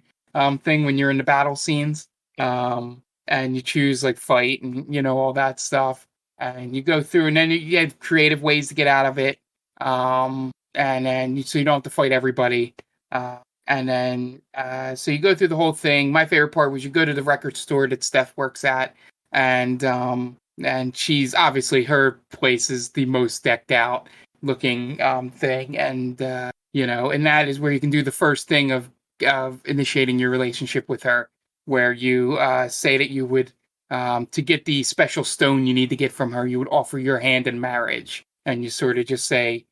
thing when you're in the battle scenes. And you choose like fight and all that stuff, and you go through, and then you have creative ways to get out of it. And then so you don't have to fight everybody. And then so you go through the whole thing. My favorite part was you go to the record store that Steph works at, and she's obviously, her place is the most decked out looking thing, and and that is where you can do the first thing of initiating your relationship with her, where you say that you would to get the special stone you need to get from her, you would offer your hand in marriage, and you sort of just say,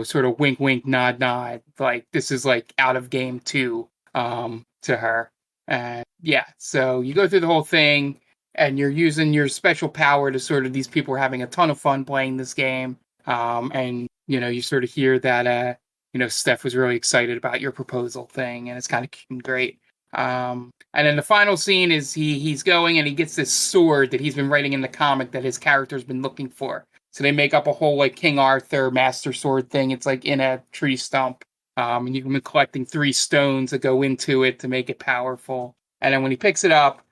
sort of wink wink nod nod, like this is like out of game 2 to her. And yeah, so you go through the whole thing, and you're using your special power to sort of, these people are having a ton of fun playing this game. And, you sort of hear that, Steph was really excited about your proposal thing, and it's kind of great. And then the final scene is he's going and he gets this sword that he's been writing in the comic that his character's been looking for. So they make up a whole like King Arthur Master Sword thing. It's like in a tree stump. And you've been collecting 3 stones that go into it to make it powerful. And then when he picks it up,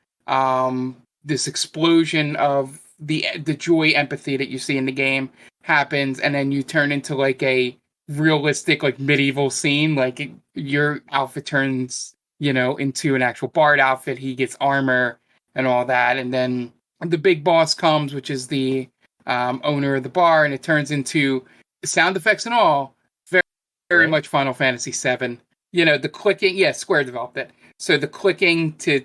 this explosion of the joy empathy that you see in the game happens, and then you turn into like a realistic like medieval scene. Like your outfit turns into an actual bard outfit. He gets armor and all that, and then the big boss comes, which is the owner of the bar, and it turns into sound effects and all very much Final Fantasy VII. The clicking, Square developed it, so the clicking to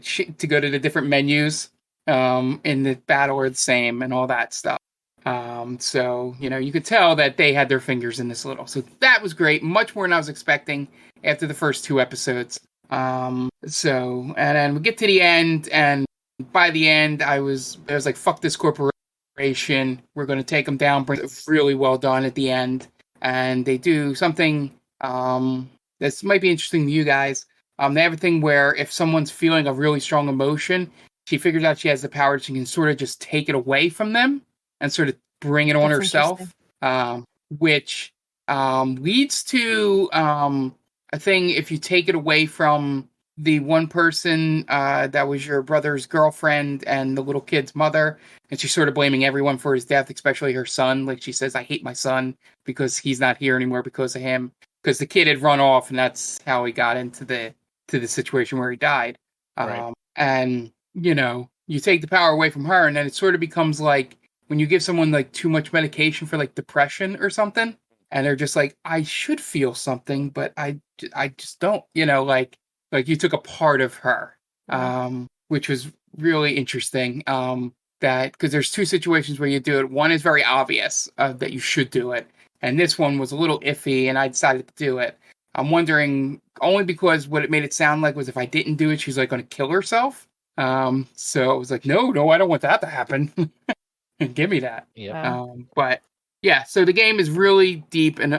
go to the different menus in the battle are the same and all that stuff. So you could tell that they had their fingers in this little. So that was great, much more than I was expecting after the first 2 episodes. And then we get to the end, and by the end I was like, fuck this corporation, we're going to take them down. Really well done at the end, and they do something this might be interesting to you guys. They have a thing where if someone's feeling a really strong emotion, she figures out she has the power, she can sort of just take it away from them and sort of bring it on herself, which leads to a thing. If you take it away from the one person that was your brother's girlfriend and the little kid's mother, and she's sort of blaming everyone for his death, especially her son. Like she says, I hate my son because he's not here anymore because of him, because the kid had run off, and that's how he got into the situation where he died. Right. And you take the power away from her, and then it sort of becomes like when you give someone like too much medication for like depression or something, and they're just like, I should feel something, but I just don't, like you took a part of her, which was really interesting. That because there's 2 situations where you do it. One is very obvious that you should do it, and this one was a little iffy, and I decided to do it. I'm wondering, only because what it made it sound like was if I didn't do it, she's like going to kill herself. So I was like, no, I don't want that to happen. Give me that. Yeah. But yeah, so the game is really deep and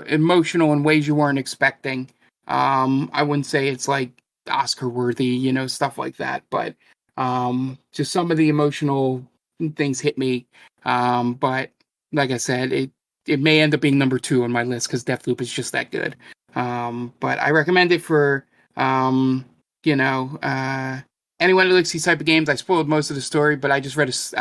emotional in ways you weren't expecting. I wouldn't say it's like Oscar worthy, stuff like that, but just some of the emotional things hit me. But like I said, it may end up being number 2 on my list because Deathloop is just that good. But I recommend it for anyone who likes these type of games, I spoiled most of the story, but I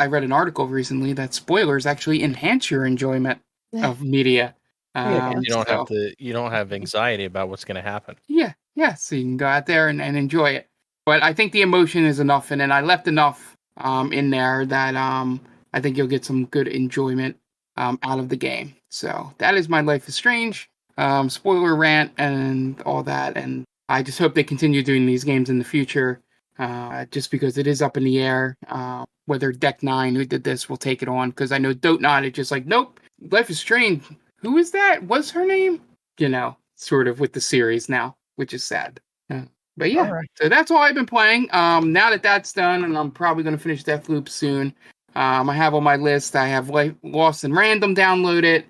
read an article recently that spoilers actually enhance your enjoyment of media. You don't have anxiety about what's going to happen. Yeah, so you can go out there and enjoy it. But I think the emotion is enough, and I left enough in there that I think you'll get some good enjoyment out of the game. So that is my Life is Strange spoiler rant and all that, and I just hope they continue doing these games in the future. Just because it is up in the air, whether Deck 9, who did this, will take it on. Because I know Dotenot is just like, nope, Life is Strange. Who is that? What's her name? Sort of with the series now, which is sad. But yeah, right. So that's all I've been playing. Now that that's done, and I'm probably going to finish Deathloop soon, I have on my list, I have Lost in Random downloaded.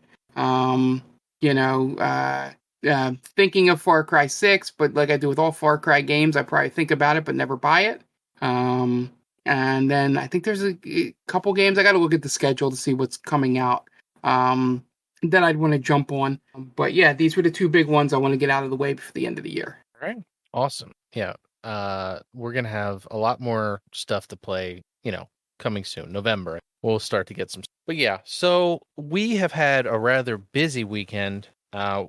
Thinking of Far Cry 6, but like I do with all Far Cry games, I probably think about it but never buy it. And then I think there's a couple games. I got to look at the schedule to see what's coming out that I'd want to jump on. But yeah, these were the two big ones I want to get out of the way before the end of the year. All right. Awesome. Yeah. We're going to have a lot more stuff to play, coming soon. November. We'll start to get some. But yeah, so we have had a rather busy weekend.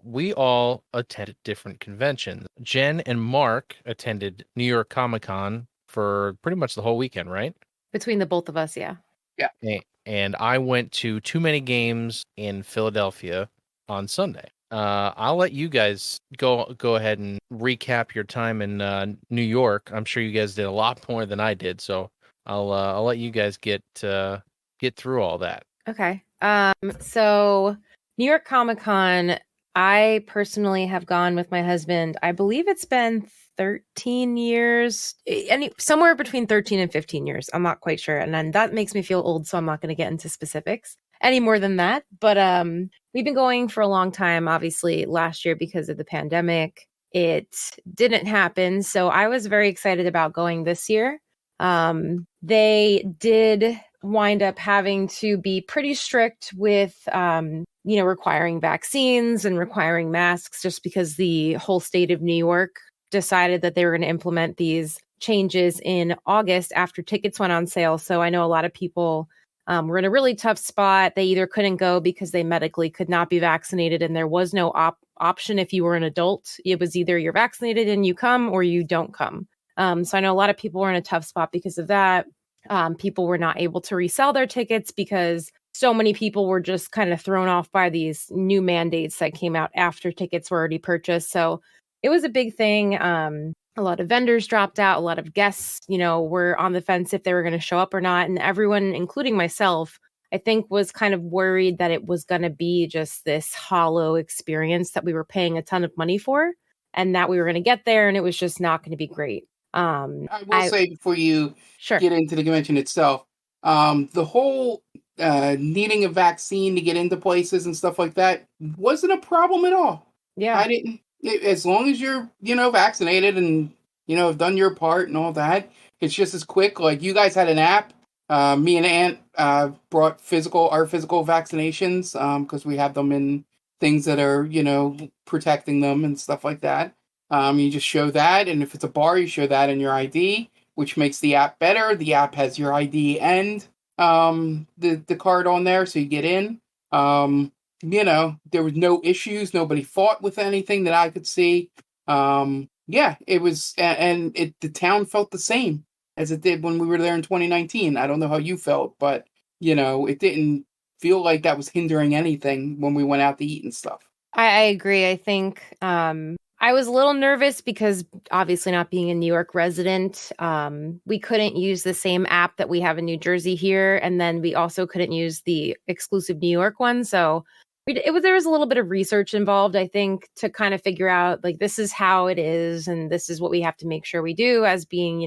We all attended different conventions. Jen and Mark attended New York Comic Con for pretty much the whole weekend, right? Between the both of us, yeah. Yeah. And I went to Too Many Games in Philadelphia on Sunday. I'll let you guys go ahead and recap your time in New York. I'm sure you guys did a lot more than I did, so I'll let you guys get through all that. Okay. So New York Comic Con, I personally have gone with my husband. I believe it's been 13 years, somewhere between 13 and 15 years. I'm not quite sure. And then that makes me feel old, so I'm not going to get into specifics any more than that. But we've been going for a long time. Obviously, last year, because of the pandemic, it didn't happen. So I was very excited about going this year. They did wind up having to be pretty strict with, requiring vaccines and requiring masks, just because the whole state of New York decided that they were going to implement these changes in August after tickets went on sale. So I know a lot of people were in a really tough spot. They either couldn't go because they medically could not be vaccinated, and there was no option if you were an adult. It was either you're vaccinated and you come, or you don't come. So I know a lot of people were in a tough spot because of that. People were not able to resell their tickets because so many people were just kind of thrown off by these new mandates that came out after tickets were already purchased. So it was a big thing. A lot of vendors dropped out. A lot of guests, were on the fence if they were going to show up or not. And everyone, including myself, I think was kind of worried that it was going to be just this hollow experience that we were paying a ton of money for, and that we were going to get there and it was just not going to be great. I will say before you get into the convention itself, the whole needing a vaccine to get into places and stuff like that wasn't a problem at all. Yeah. I didn't. As long as you're, vaccinated and, have done your part and all that, it's just as quick. Like, you guys had an app. Me and Aunt brought our physical vaccinations because we have them in things that are, protecting them and stuff like that. You just show that, and if it's a bar, you show that in your ID, which makes the app better. The app has your ID and the card on there, so you get in. There was no issues. Nobody fought with anything that I could see. It was, and the town felt the same as it did when we were there in 2019. I don't know how you felt, but, it didn't feel like that was hindering anything when we went out to eat and stuff. I agree. I think I was a little nervous because, obviously not being a New York resident, we couldn't use the same app that we have in New Jersey here. And then we also couldn't use the exclusive New York one. So there was a little bit of research involved, I think, to kind of figure out, like, this is how it is, and this is what we have to make sure we do as being,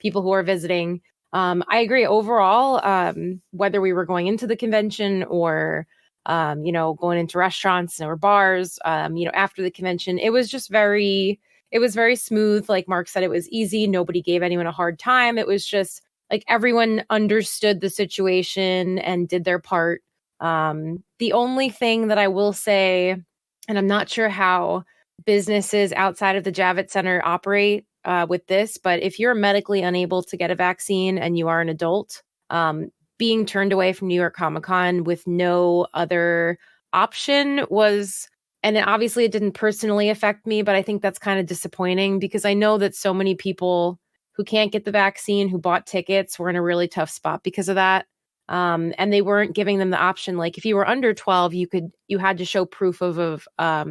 people who are visiting. I agree overall, whether we were going into the convention or, going into restaurants or bars, after the convention, it was very smooth. Like Mark said, it was easy. Nobody gave anyone a hard time. It was just like everyone understood the situation and did their part. The only thing that I will say, and I'm not sure how businesses outside of the Javits Center operate, with this, but if you're medically unable to get a vaccine and you are an adult, being turned away from New York Comic Con with no other option was, and obviously it didn't personally affect me, but I think that's kind of disappointing because I know that so many people who can't get the vaccine, who bought tickets, were in a really tough spot because of that. And they weren't giving them the option. Like if you were under 12, you had to show proof of a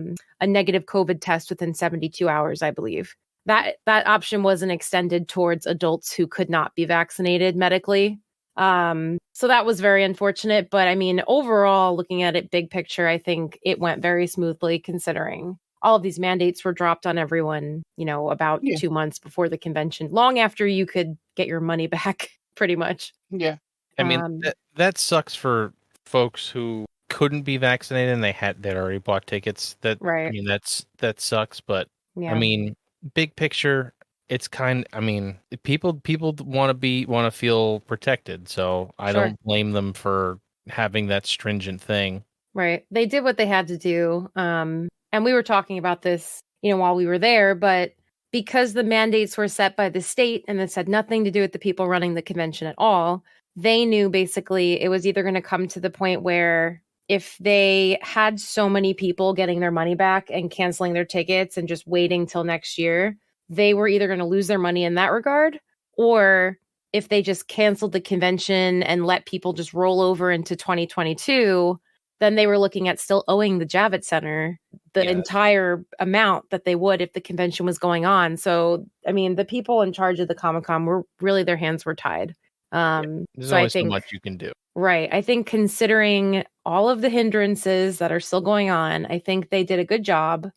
negative COVID test within 72 hours, I believe. That option wasn't extended towards adults who could not be vaccinated medically. So that was very unfortunate. But I mean, overall, looking at it big picture, I think it went very smoothly considering all of these mandates were dropped on everyone, about 2 months before the convention, long after you could get your money back, pretty much. Yeah. I mean, that sucks for folks who couldn't be vaccinated and they'd already bought tickets. Right. I mean, that sucks. But yeah. I mean, big picture, it's people want to feel protected. So I don't blame them for having that stringent thing. Right. They did what they had to do. And we were talking about this, while we were there, but because the mandates were set by the state and this had nothing to do with the people running the convention at all, they knew basically it was either going to come to the point where if they had so many people getting their money back and canceling their tickets and just waiting till next year, they were either going to lose their money in that regard, or if they just canceled the convention and let people just roll over into 2022, then they were looking at still owing the Javits Center the entire amount that they would if the convention was going on. So, I mean, the people in charge of the Comic-Con were really, their hands were tied. There's always so much you can do. Right. I think considering all of the hindrances that are still going on, I think they did a good job.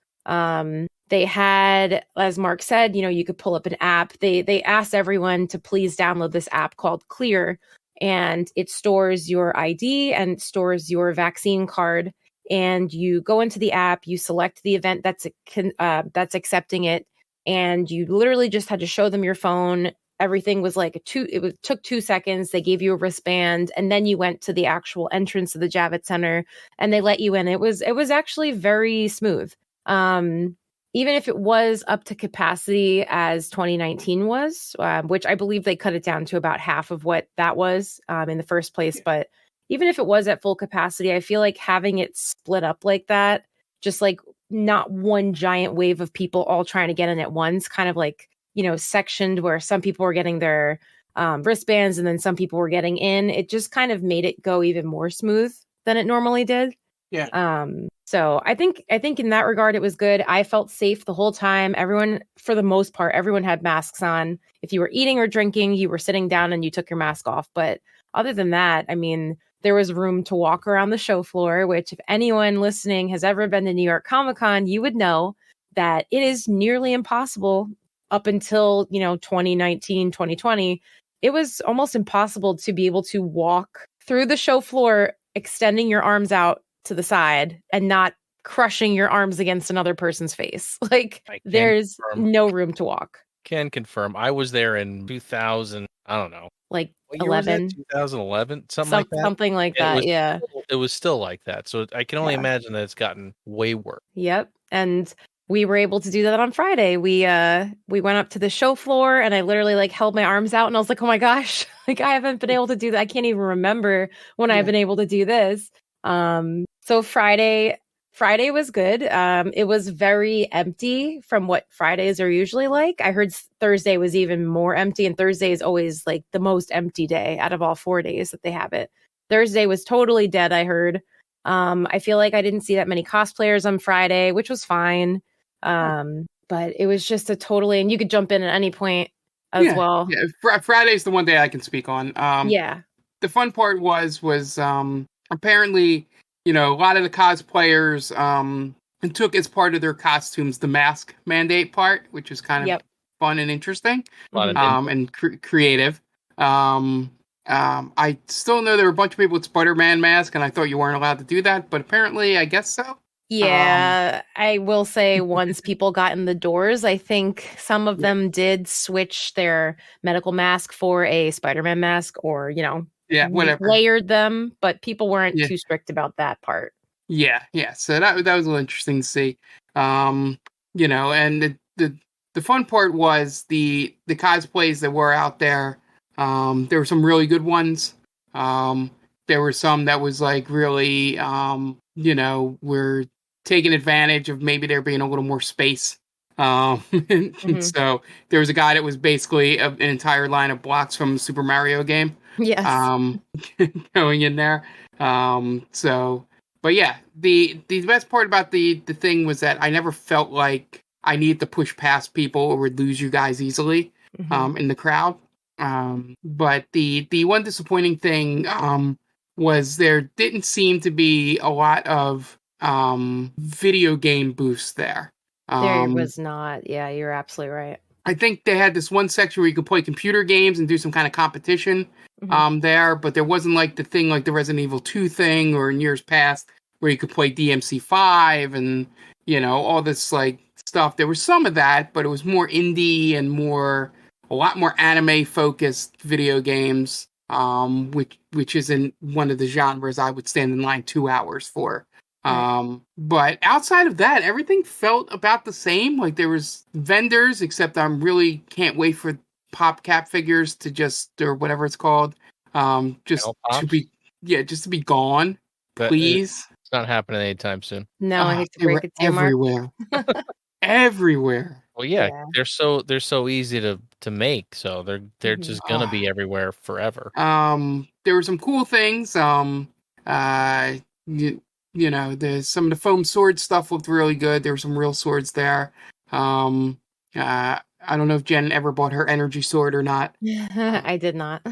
They had, as Mark said, you could pull up an app. They asked everyone to please download this app called Clear, and it stores your ID and stores your vaccine card. And you go into the app, you select the event that's accepting it, and you literally just had to show them your phone. Everything was like took 2 seconds. They gave you a wristband, and then you went to the actual entrance of the Javits Center, and they let you in. It was actually very smooth. Even if it was up to capacity as 2019 was, which I believe they cut it down to about half of what that was in the first place. But even if it was at full capacity, I feel like having it split up like that, just like not one giant wave of people all trying to get in at once, kind of like, sectioned where some people were getting their wristbands and then some people were getting in. It just kind of made it go even more smooth than it normally did. Yeah. So I think in that regard, it was good. I felt safe the whole time. Everyone, for the most part, everyone had masks on. If you were eating or drinking, you were sitting down and you took your mask off. But other than that, I mean, there was room to walk around the show floor, which if anyone listening has ever been to New York Comic Con, you would know that it is nearly impossible up until, 2019, 2020. It was almost impossible to be able to walk through the show floor, extending your arms out to the side and not crushing your arms against another person's face. Like there's no room to walk. Can confirm. I was there in 2000. I don't know. Like what year 11, 2011, something like that. Something like that. Yeah. It was still like that. So I can only imagine that it's gotten way worse. Yep. And we were able to do that on Friday. We went up to the show floor and I literally held my arms out and I was like, oh my gosh, I haven't been able to do that. I can't even remember when I've been able to do this. So Friday was good. It was very empty from what Fridays are usually like. I heard Thursday was even more empty, and Thursday is always the most empty day out of all 4 days that they have it. Thursday was totally dead, I heard. I feel like I didn't see that many cosplayers on Friday, which was fine. But it was just and you could jump in at any point as well. Yeah, Friday's the one day I can speak on. The fun part was apparently, a lot of the cosplayers took as part of their costumes the mask mandate part, which is kind of fun and interesting, and creative. I still know there were a bunch of people with Spider-Man masks, and I thought you weren't allowed to do that, but apparently I guess so. Yeah, I will say once people got in the doors, I think some of them did switch their medical mask for a Spider-Man mask or, whatever. Layered them, but people weren't too strict about that part. Yeah. So that was a little interesting to see. And the the fun part was the cosplays that were out there. There were some really good ones. There were some that was like really, were taking advantage of maybe there being a little more space. So there was a guy that was basically an entire line of blocks from the Super Mario game. Yes. Going in there. But yeah, the best part about the thing was that I never felt like I needed to push past people or would lose you guys easily in the crowd. But the one disappointing thing was there didn't seem to be a lot of video game booths there. There was not. Yeah, you're absolutely right. I think they had this one section where you could play computer games and do some kind of competition there, but there wasn't like the thing like the Resident Evil 2 thing or in years past where you could play DMC5 and, all this like stuff. There was some of that, but it was more indie and a lot more anime focused video games, which isn't one of the genres I would stand in line 2 hours for. But outside of that, everything felt about the same. Like there was vendors, except I'm really can't wait for PopCap figures or whatever it's called. Just to be gone, please. It's not happening anytime soon. No, I hate to break it to you, Mark. Everywhere. Everywhere. Well, yeah, they're so easy to make, so they're just gonna be everywhere forever. There were some cool things. There's some of the foam sword stuff looked really good. There were some real swords there. I don't know if Jen ever bought her energy sword or not. I did not.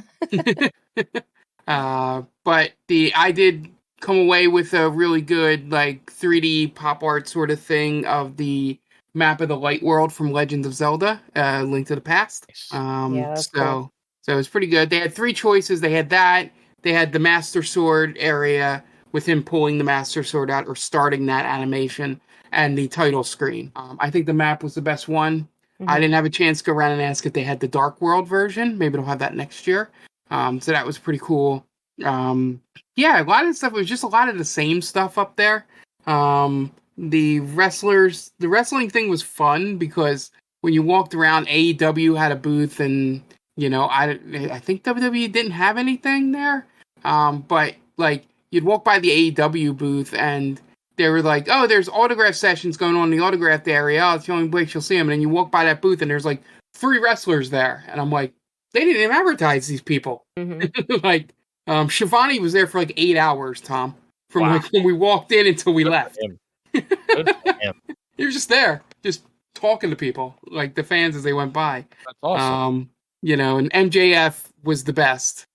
But I did come away with a really good like 3D pop art sort of thing of the map of the light world from Legend of Zelda, Link to the Past. That's cool. So it was pretty good. They had 3 choices. They had that. They had the Master Sword area with him pulling the Master Sword out or starting that animation, and the title screen. I think the map was the best one. I didn't have a chance to go around and ask if they had the Dark World version. Maybe they'll have that next year. So that was pretty cool. A lot of stuff. It was just a lot of the same stuff up there. The wrestling thing was fun because when you walked around, AEW had a booth, and I think WWE didn't have anything there. But like you'd walk by the AEW booth and they were like, "Oh, there's autograph sessions going on in the autographed area. Oh, it's the only place you'll see them." And then you walk by that booth and there's like 3 wrestlers there, and I'm like, they didn't even advertise these people. Like Shivani was there for like 8 hours, Tom, from like when we walked in until we left. He was just there, just talking to people, like the fans as they went by. That's awesome. And MJF was the best.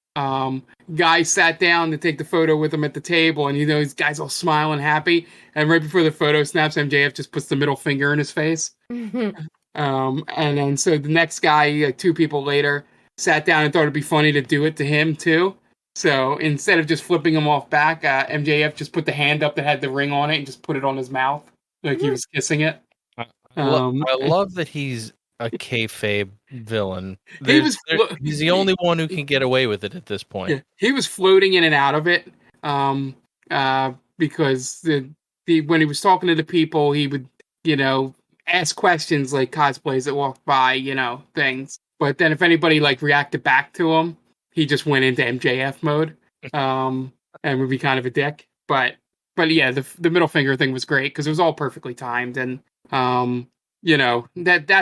Guy sat down to take the photo with him at the table, and these guys all smiling, happy. And right before the photo snaps, MJF just puts the middle finger in his face. And then so the next guy, like 2 people later, sat down and thought it'd be funny to do it to him too. So instead of just flipping him off back, MJF just put the hand up that had the ring on it and just put it on his mouth like he was kissing it. I love that he's a kayfabe villain. He's the only one who can get away with it at this point. Yeah, he was floating in and out of it because when he was talking to the people, he would, ask questions like cosplays that walked by, things. But then if anybody like reacted back to him, he just went into MJF mode and would be kind of a dick. But yeah, the middle finger thing was great because it was all perfectly timed, and that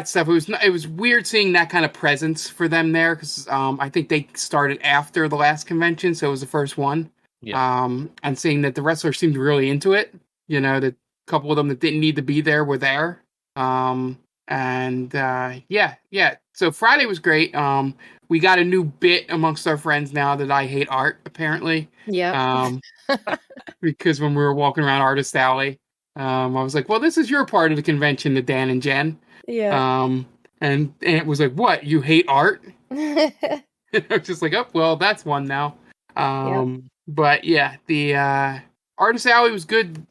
stuff. It was weird seeing that kind of presence for them there because I think they started after the last convention, so it was the first one. Yeah. And seeing that the wrestlers seemed really into it. That a couple of them that didn't need to be there were there. So Friday was great. We got a new bit amongst our friends now that I hate art, apparently. Yeah. Because when we were walking around Artist Alley, I was like, well, this is your part of the convention to Dan and Jen. Yeah. And it was like, what? You hate art? I was just like, oh, well, that's one now. But yeah, the Artist Alley was good.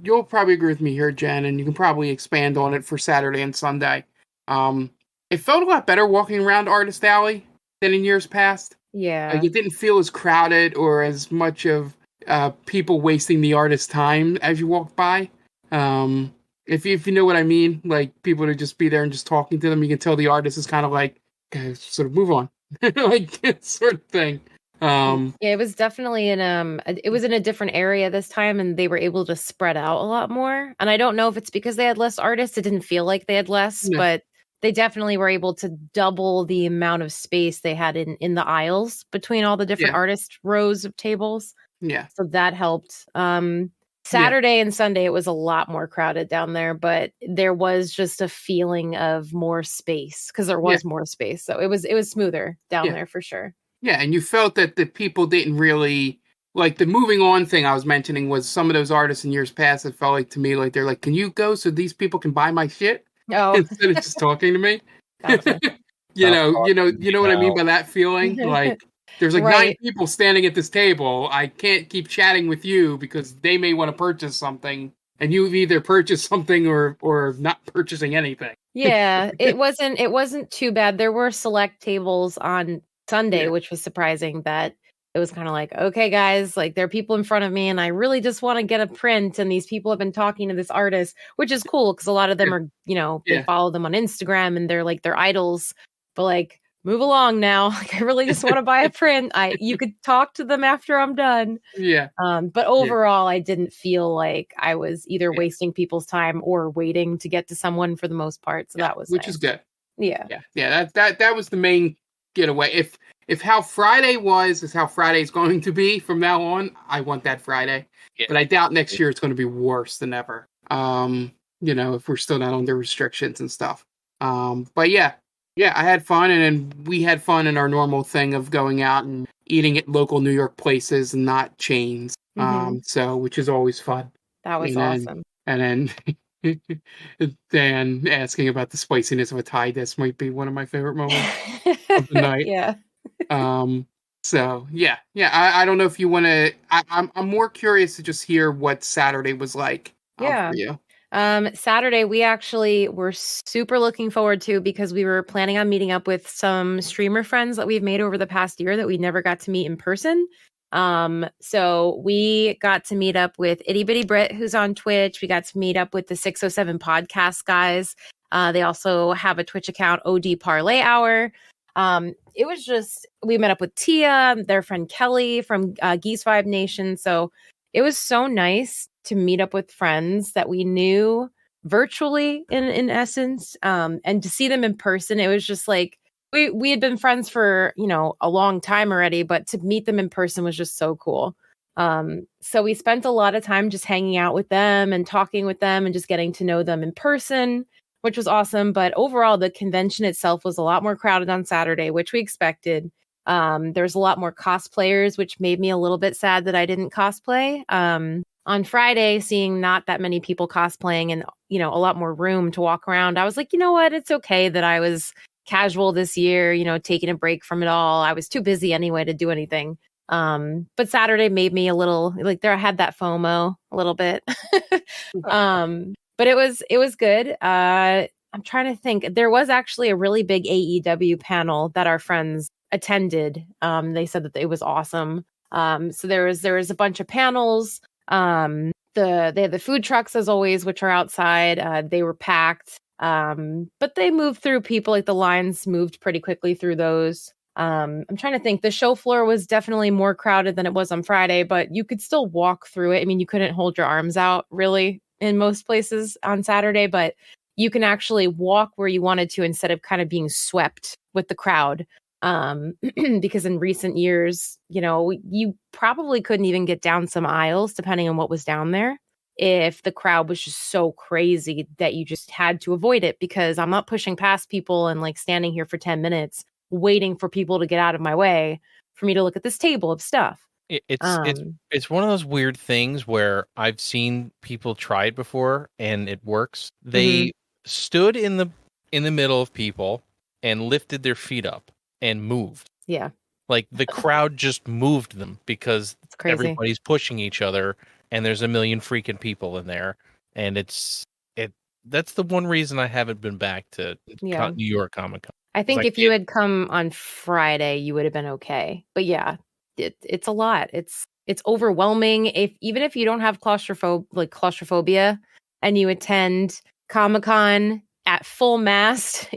You'll probably agree with me here, Jen, and you can probably expand on it for Saturday and Sunday. It felt a lot better walking around Artist Alley than in years past. Yeah. Like it didn't feel as crowded or as much of people wasting the artist's time as you walked by. If you know what I mean, like people to just be there and just talking to them, you can tell the artist is kind of like, okay, sort of move on, like sort of thing. Yeah, it was definitely it was in a different area this time, and they were able to spread out a lot more. And I don't know if it's because they had less artists. It didn't feel like they had less, Yeah. but they definitely were able to double the amount of space they had in the aisles between all the different artist rows of tables. Yeah. So that helped. Saturday and Sunday, it was a lot more crowded down there, but there was just a feeling of more space because there was more space. So it was smoother down there for sure. Yeah, and you felt that the people didn't really like the moving on thing I was mentioning was some of those artists in years past. It felt like to me like they're like, "Can you go so these people can buy my shit?" Oh, instead of just talking to me. Gotcha. you know what I mean by that feeling. Like there's like 9 people standing at this table. I can't keep chatting with you because they may want to purchase something, and you've either purchased something or not purchasing anything. Yeah, it wasn't too bad. There were select tables on Sunday, which was surprising that it was kind of like, okay, guys, like there are people in front of me and I really just want to get a print. And these people have been talking to this artist, which is cool because a lot of them are, they follow them on Instagram and they're like their idols, but like, move along now. Like, I really just want to buy a print. You could talk to them after I'm done. Yeah. But overall, I didn't feel like I was either wasting people's time or waiting to get to someone for the most part. So that was which nice. is good. Yeah. Yeah. That was the main getaway. If how Friday was is how Friday's going to be from now on, I want that Friday. Yeah. But I doubt next year it's going to be worse than ever. If we're still not under restrictions and stuff. But yeah, I had fun, and then we had fun in our normal thing of going out and eating at local New York places and not chains. Which is always fun. That was awesome. And then Dan asking about the spiciness of a Thai dish might be one of my favorite moments of the night. Yeah. I don't know if you want to. I'm more curious to just hear what Saturday was like. For you. Saturday we actually were super looking forward to because we were planning on meeting up with some streamer friends that we've made over the past year that we never got to meet in person. So we got to meet up with Itty Bitty Brit, who's on Twitch. We got to meet up with the 607 podcast guys. They also have a Twitch account, OD Parlay Hour. It was just, we met up with Tia, their friend Kelly from Geese Vibe Nation. So it was so nice to meet up with friends that we knew virtually in essence, and to see them in person. It was just like, we had been friends for, a long time already, but to meet them in person was just so cool. So we spent a lot of time just hanging out with them and talking with them and just getting to know them in person, which was awesome. But overall, the convention itself was a lot more crowded on Saturday, which we expected. There's a lot more cosplayers, which made me a little bit sad that I didn't cosplay. On Friday, seeing not that many people cosplaying and, a lot more room to walk around, I was like, you know what? It's okay that I was casual this year, taking a break from it all. I was too busy anyway to do anything. But Saturday made me a little like I had that FOMO a little bit. But it was good. I'm trying to think. There was actually a really big AEW panel that our friends attended. They said that it was awesome. So there was a bunch of panels. They had the food trucks as always, which are outside. They were packed. But they moved through people, like the lines moved pretty quickly through those. I'm trying to think. The show floor was definitely more crowded than it was on Friday, but you could still walk through it. I mean, you couldn't hold your arms out really in most places on Saturday, but you can actually walk where you wanted to instead of kind of being swept with the crowd. Because in recent years, you probably couldn't even get down some aisles depending on what was down there if the crowd was just so crazy that you just had to avoid it, because I'm not pushing past people and like standing here for 10 minutes waiting for people to get out of my way for me to look at this table of stuff. It's one of those weird things where I've seen people try it before and it works. They stood in the middle of people and lifted their feet up and moved. Yeah. Like the crowd just moved them because everybody's pushing each other and there's a million freaking people in there. And that's the one reason I haven't been back to New York Comic Con. I think if you had come on Friday, you would have been okay. But yeah, it's a lot. It's overwhelming. Even if you don't have claustrophobia, and you attend Comic-Con at full mast,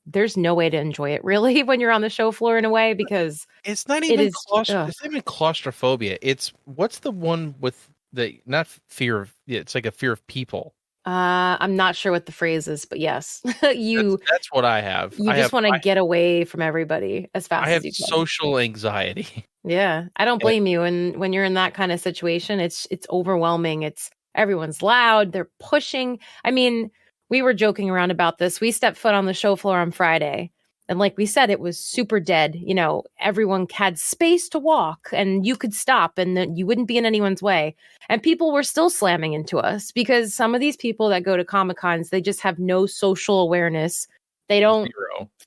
there's no way to enjoy it really when you're on the show floor in a way, because it's not it even is it's not even claustrophobia. It's what's the one with the not fear of it's like a fear of people. I'm not sure what the phrase is, but yes, that's what I have. You just want to get away from everybody as fast as you can. Social anxiety. Yeah, I don't blame you. And when you're in that kind of situation, it's overwhelming. Everyone's loud. They're pushing. I mean, we were joking around about this. We stepped foot on the show floor on Friday. And like we said, it was super dead. You know, everyone had space to walk and you could stop and you wouldn't be in anyone's way. And people were still slamming into us because some of these people that go to Comic-Cons, they just have no social awareness. They don't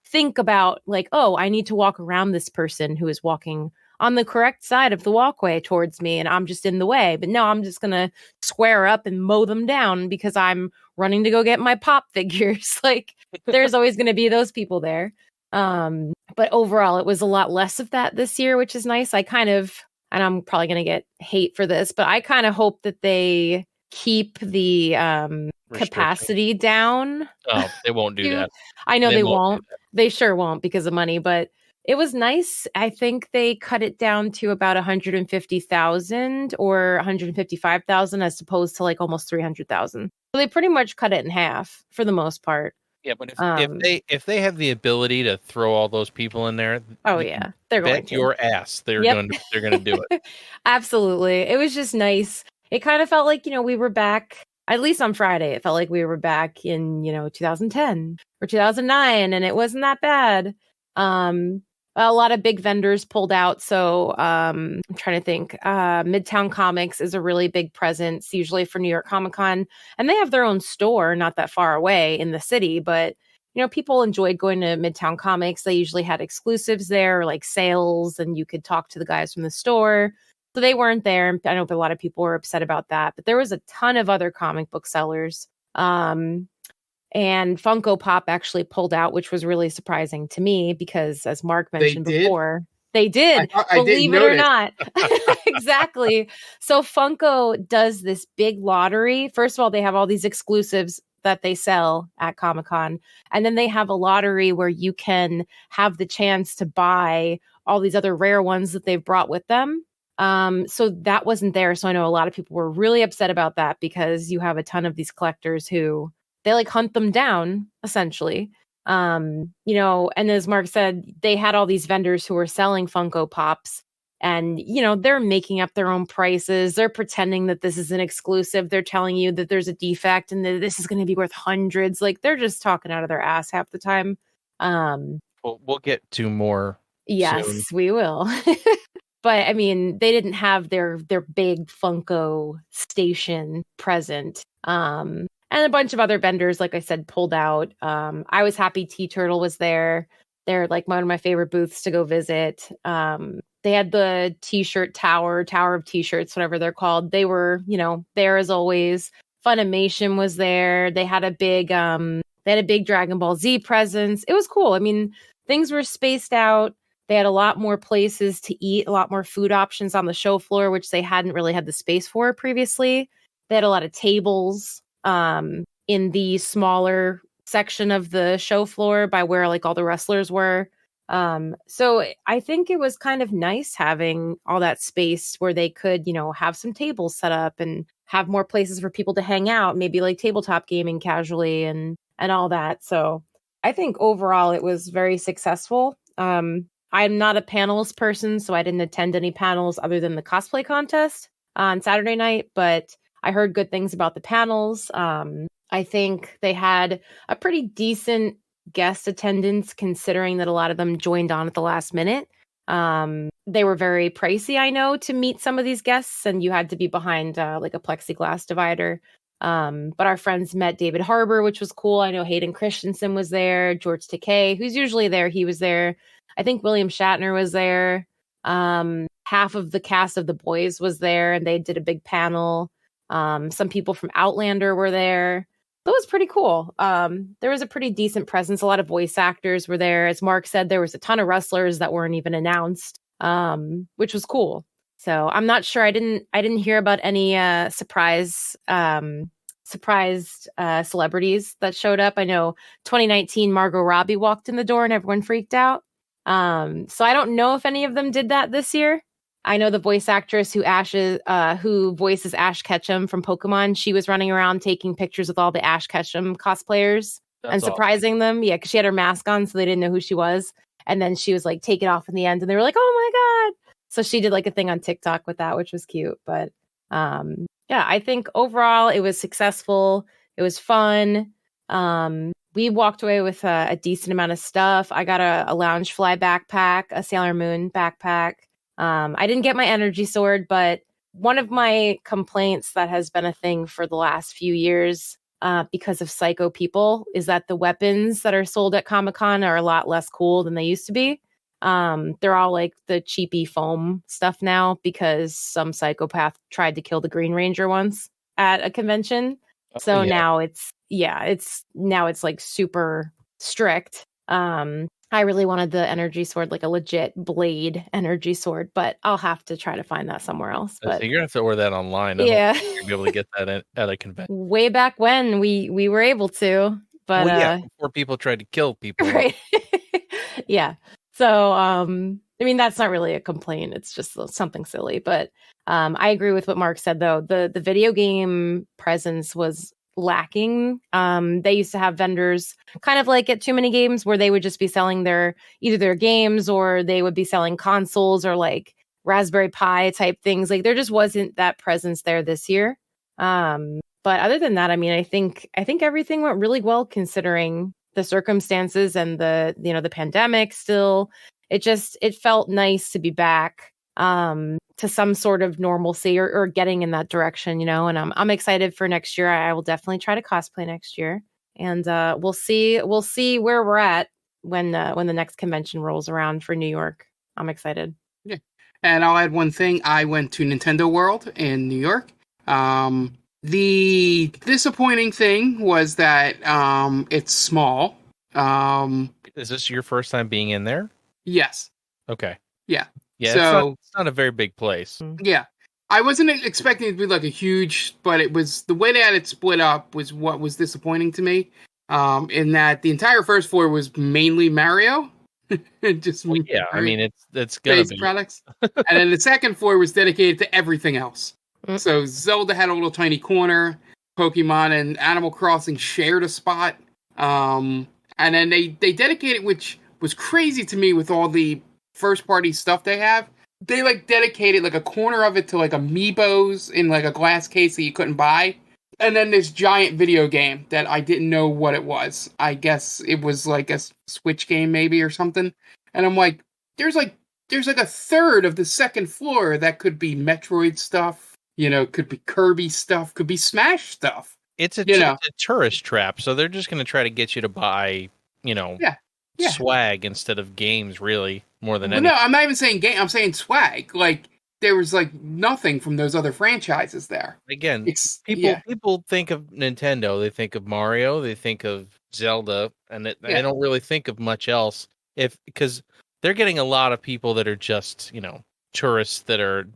think about like, oh, I need to walk around this person who is walking on the correct side of the walkway towards me and I'm just in the way. But no, I'm just going to square up and mow them down because I'm running to go get my pop figures. Like there's always going to be those people there. But overall, it was a lot less of that this year, which is nice. And I'm probably going to get hate for this, but I kind of hope that they keep the capacity down. Oh, they won't do that. I know they won't. They sure won't because of money, but it was nice. I think they cut it down to about 150,000 or 155,000 as opposed to like almost 300,000. So they pretty much cut it in half for the most part. Yeah, but if they have the ability to throw all those people in there, they're going to. Your ass. They're going to do it. Absolutely. It was just nice. It kind of felt like, we were back, at least on Friday, it felt like we were back in, 2010 or 2009, and it wasn't that bad. A lot of big vendors pulled out. So I'm trying to think. Midtown Comics is a really big presence, usually for New York Comic Con. And they have their own store not that far away in the city. But, people enjoyed going to Midtown Comics. They usually had exclusives there, like sales, and you could talk to the guys from the store. So they weren't there. I know a lot of people were upset about that. But there was a ton of other comic book sellers. And Funko Pop actually pulled out, which was really surprising to me because, as Mark mentioned before, they did. Believe it or not. Exactly. So Funko does this big lottery. First of all, they have all these exclusives that they sell at Comic-Con. And then they have a lottery where you can have the chance to buy all these other rare ones that they've brought with them. So that wasn't there. So I know a lot of people were really upset about that because you have a ton of these collectors who they like hunt them down, essentially. And as Mark said, they had all these vendors who were selling Funko Pops and, they're making up their own prices. They're pretending that this is an exclusive. They're telling you that there's a defect and that this is going to be worth hundreds. Like they're just talking out of their ass half the time. We'll get to more. Yes, soon. We will. But I mean, they didn't have their big Funko station present. And a bunch of other vendors, like I said, pulled out. I was happy T-Turtle was there. They're like one of my favorite booths to go visit. They had the T-shirt tower of T-shirts, whatever they're called. They were, there as always. Funimation was there. They had a big Dragon Ball Z presence. It was cool. I mean, things were spaced out. They had a lot more places to eat, a lot more food options on the show floor, which they hadn't really had the space for previously. They had a lot of tables in the smaller section of the show floor by where like all the wrestlers were. So I think it was kind of nice having all that space where they could, have some tables set up and have more places for people to hang out, maybe like tabletop gaming casually and all that. So I think overall it was very successful. I'm not a panels person, so I didn't attend any panels other than the cosplay contest on Saturday night, but I heard good things about the panels. I think they had a pretty decent guest attendance considering that a lot of them joined on at the last minute. They were very pricey, I know, to meet some of these guests, and you had to be behind like a plexiglass divider. But our friends met David Harbour, which was cool. I know Hayden Christensen was there, George Takei, who's usually there. He was there. I think William Shatner was there. Half of the cast of The Boys was there, and they did a big panel. Some people from Outlander were there. That was pretty cool. There was a pretty decent presence. A lot of voice actors were there. As Mark said, there was a ton of wrestlers that weren't even announced, which was cool. So I'm not sure. I didn't hear about any surprised celebrities that showed up. I know 2019 Margot Robbie walked in the door and everyone freaked out. So I don't know if any of them did that this year. I know the voice actress who voices Ash Ketchum from Pokemon. She was running around taking pictures with all the Ash Ketchum cosplayers and surprising them. Yeah, because she had her mask on, so they didn't know who she was. And then she was like, take it off in the end, and they were like, "Oh my god!" So she did like a thing on TikTok with that, which was cute. But yeah, I think overall it was successful. It was fun. We walked away with a decent amount of stuff. I got a Loungefly backpack, a Sailor Moon backpack. I didn't get my energy sword, but one of my complaints that has been a thing for the last few years because of psycho people is that the weapons that are sold at Comic-Con are a lot less cool than they used to be. They're all like the cheapy foam stuff now because some psychopath tried to kill the Green Ranger once at a convention. So now it's like super strict. I really wanted the energy sword, like a legit blade energy sword, but I'll have to try to find that somewhere else. But you're gonna have to order that online. Yeah, you're gonna be able to get that at a convention. Way back when we were able to, but before people tried to kill people, right? Yeah. So I mean, that's not really a complaint. It's just something silly. But I agree with what Mark said, though. The video game presence was lacking. They used to have vendors kind of like at Too Many Games where they would just be selling either their games or they would be selling consoles or like Raspberry Pi type things. Like there just wasn't that presence there this year. But other than that, I mean, I think everything went really well considering the circumstances and the pandemic still. It felt nice to be back to some sort of normalcy or getting in that direction, and I'm excited for next year. I will definitely try to cosplay next year, and we'll see where we're at when the next convention rolls around for New York. I'm excited. Yeah. And I'll add one thing. I went to Nintendo World in New York. The disappointing thing was that it's small. Is this your first time being in there? Yes. Okay. Yeah. Yeah. So it's not a very big place. Yeah. I wasn't expecting it to be like a huge, but it was the way they had it split up was what was disappointing to me. In that the entire first floor was mainly Mario. Just yeah. I mean, it's gonna be products, and then the second floor was dedicated to everything else. So Zelda had a little tiny corner. Pokemon and Animal Crossing shared a spot. And then they dedicated, which was crazy to me with all the first party stuff they have. They like dedicated like a corner of it to like amiibos in like a glass case that you couldn't buy. And then this giant video game that I didn't know what it was. I guess it was like a Switch game maybe or something. And I'm like, there's like a third of the second floor that could be Metroid stuff. Could be Kirby stuff, could be Smash stuff. It's a tourist trap, so they're just going to try to get you to buy, swag instead of games, really, more than anything. No, I'm not even saying game. I'm saying swag. Like, there was, like, nothing from those other franchises there. Again, people think of Nintendo, they think of Mario, they think of Zelda, and they don't really think of much else. Because they're getting a lot of people that are just, tourists that are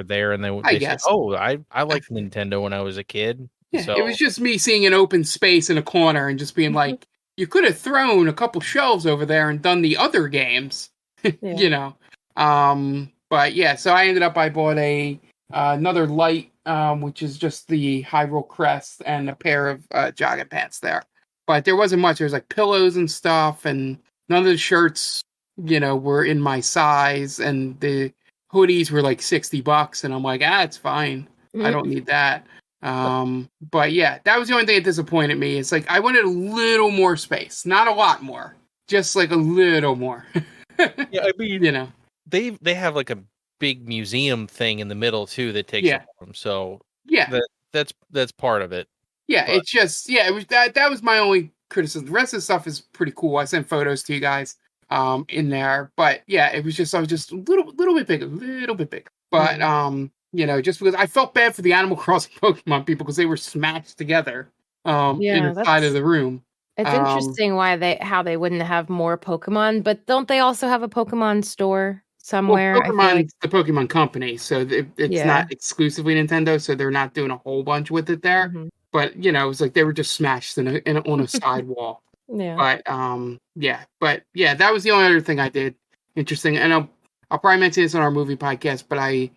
there, and they say, "Oh, I liked Nintendo when I was a kid." Yeah, so it was just me seeing an open space in a corner and just being like, "You could have thrown a couple shelves over there and done the other games," But yeah, so I bought another light, which is just the Hyrule Crest and a pair of jogging pants there. But there wasn't much. There was like pillows and stuff, and none of the shirts, were in my size, and the hoodies were like $60, and I'm like, it's fine. I don't need that. But yeah, that was the only thing that disappointed me. It's like I wanted a little more space, not a lot more, just like a little more. Yeah, I mean, they have like a big museum thing in the middle too that takes up room. So yeah, that's part of it. Yeah, but it's just it was that was my only criticism. The rest of the stuff is pretty cool. I sent photos to you guys in there, but yeah, I was just a little bit bigger. But just because I felt bad for the Animal Crossing Pokemon people because they were smashed together in the side of the room. It's interesting how they wouldn't have more Pokemon, but don't they also have a Pokemon store somewhere. I feel like Pokemon's the Pokemon Company, so it's not exclusively Nintendo, so they're not doing a whole bunch with it there. Mm-hmm. But it was like they were just smashed on a sidewall. Yeah. But that was the only other thing I did. Interesting, and I'll probably mention this on our movie podcast, but I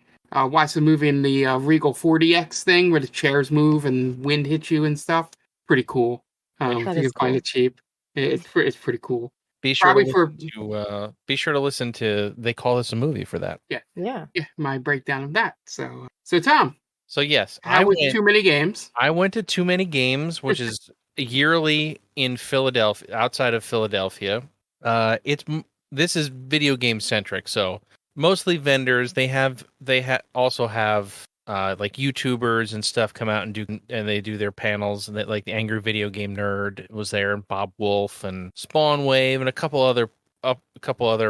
watched the movie in the Regal 40X thing where the chairs move and wind hits you and stuff. Pretty cool. You can find it cheap. It's pretty cool. Be sure to listen to They Call This a Movie for that. Yeah. My breakdown of that. So Tom. So yes, I went to Too Many Games. I went to Too Many Games, which is yearly in Philadelphia, outside of Philadelphia. This is video game centric, so mostly vendors. They also have like YouTubers and stuff come out and they do their panels, and like the Angry Video Game Nerd was there, and Bob Wolf and Spawn Wave and a couple other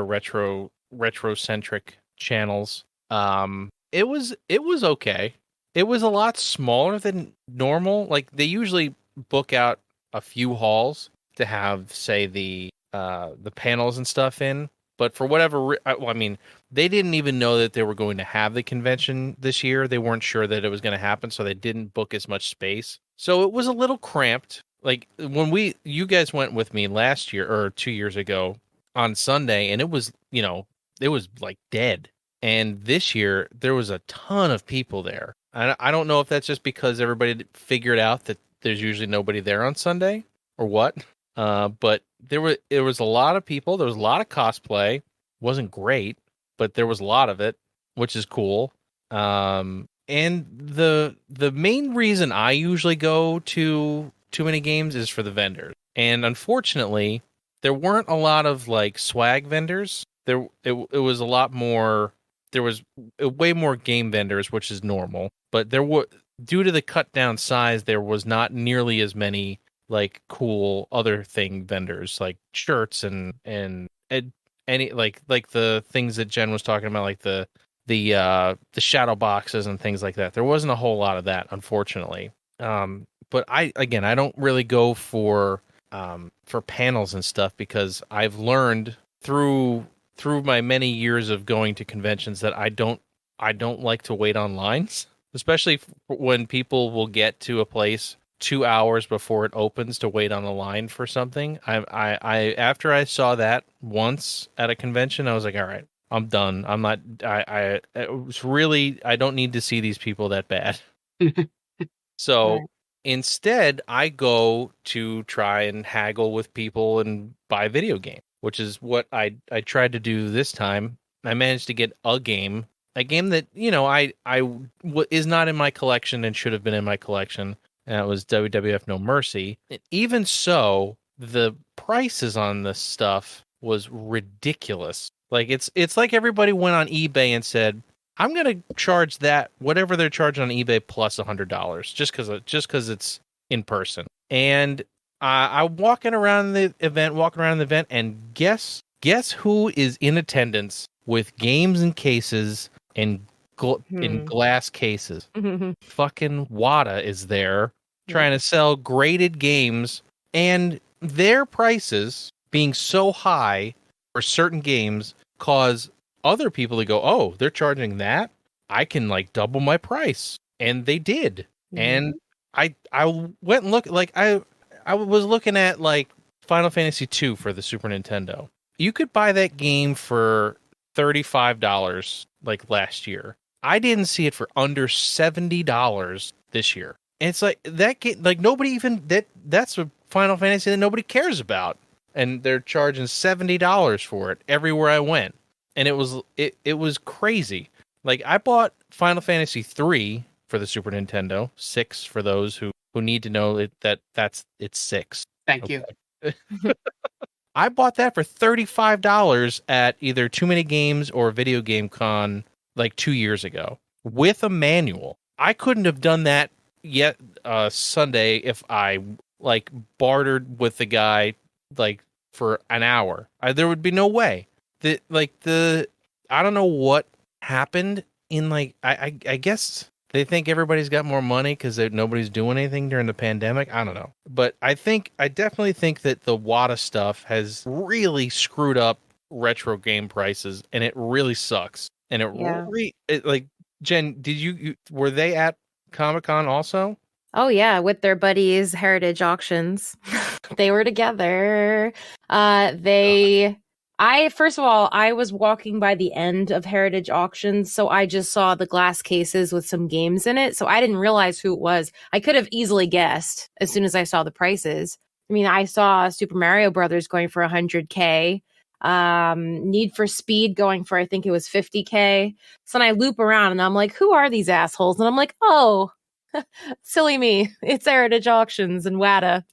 retro centric channels. It was okay. It was a lot smaller than normal. Like they usually book out a few halls to have, say, the panels and stuff in. But for whatever, they didn't even know that they were going to have the convention this year. They weren't sure that it was going to happen, so they didn't book as much space. So it was a little cramped. Like when you guys went with me last year or 2 years ago on Sunday, and it was like dead. And this year there was a ton of people there. I don't know if that's just because everybody figured out that there's usually nobody there on Sunday or what. But there was a lot of people. There was a lot of cosplay. Wasn't great, but there was a lot of it, which is cool. And the main reason I usually go to Too Many Games is for the vendors. And unfortunately, there weren't a lot of like swag vendors. It was a lot more. There was way more game vendors, which is normal. But due to the cut down size, there was not nearly as many like cool other thing vendors, like shirts and any like the things that Jen was talking about, like the shadow boxes and things like that. There wasn't a whole lot of that, unfortunately. But I don't really go for panels and stuff, because I've learned through my many years of going to conventions that I don't like to wait on lines, especially when people will get to a place 2 hours before it opens to wait on a line for something. I after I saw that once at a convention, I was like, all right, I'm done. I'm not. It was really, I don't need to see these people that bad. So right. Instead, I go to try and haggle with people and buy video game, which is what I tried to do this time. I managed to get a game that is not in my collection and should have been in my collection. And it was WWF No Mercy. And even so, the prices on this stuff was ridiculous. Like it's like everybody went on eBay and said, I'm gonna charge that whatever they're charging on eBay plus $100 just because it's in person. And I'm walking around the event, and guess who is in attendance with games and cases and in glass cases? Fucking Wada is there trying to sell graded games, and their prices being so high for certain games cause other people to go, oh, they're charging that? I can like double my price. And they did. And I went and looked, like I was looking at like Final Fantasy II for the Super Nintendo. You could buy that game for $35 like last year. I didn't see it for under $70 this year. And it's like that game, like nobody even that's a Final Fantasy that nobody cares about, and they're charging $70 for it everywhere I went, and it was crazy. Like I bought Final Fantasy 3 for the Super Nintendo, 6 for those who need to know it's 6. Thank you. I bought that for $35 at either Too Many Games or Video Game Con like 2 years ago with a manual. I couldn't have done that yet Sunday if I like bartered with the guy like for an hour. There would be no way. I don't know what happened in like I guess they think everybody's got more money because nobody's doing anything during the pandemic. I don't know. But I definitely think that the WATA stuff has really screwed up retro game prices, and it really sucks. And like, Jen, were they at Comic-Con also? Oh yeah, with their buddies Heritage Auctions. They were together. First of all, I was walking by the end of Heritage Auctions, so I just saw the glass cases with some games in it, so I didn't realize who it was. I could have easily guessed as soon as I saw the prices. I mean, I saw Super Mario Brothers going for $100K, Need for Speed going for, I think it was $50K. So then I loop around and I'm like, who are these assholes? And I'm like, oh, silly me. It's Heritage Auctions and WATA.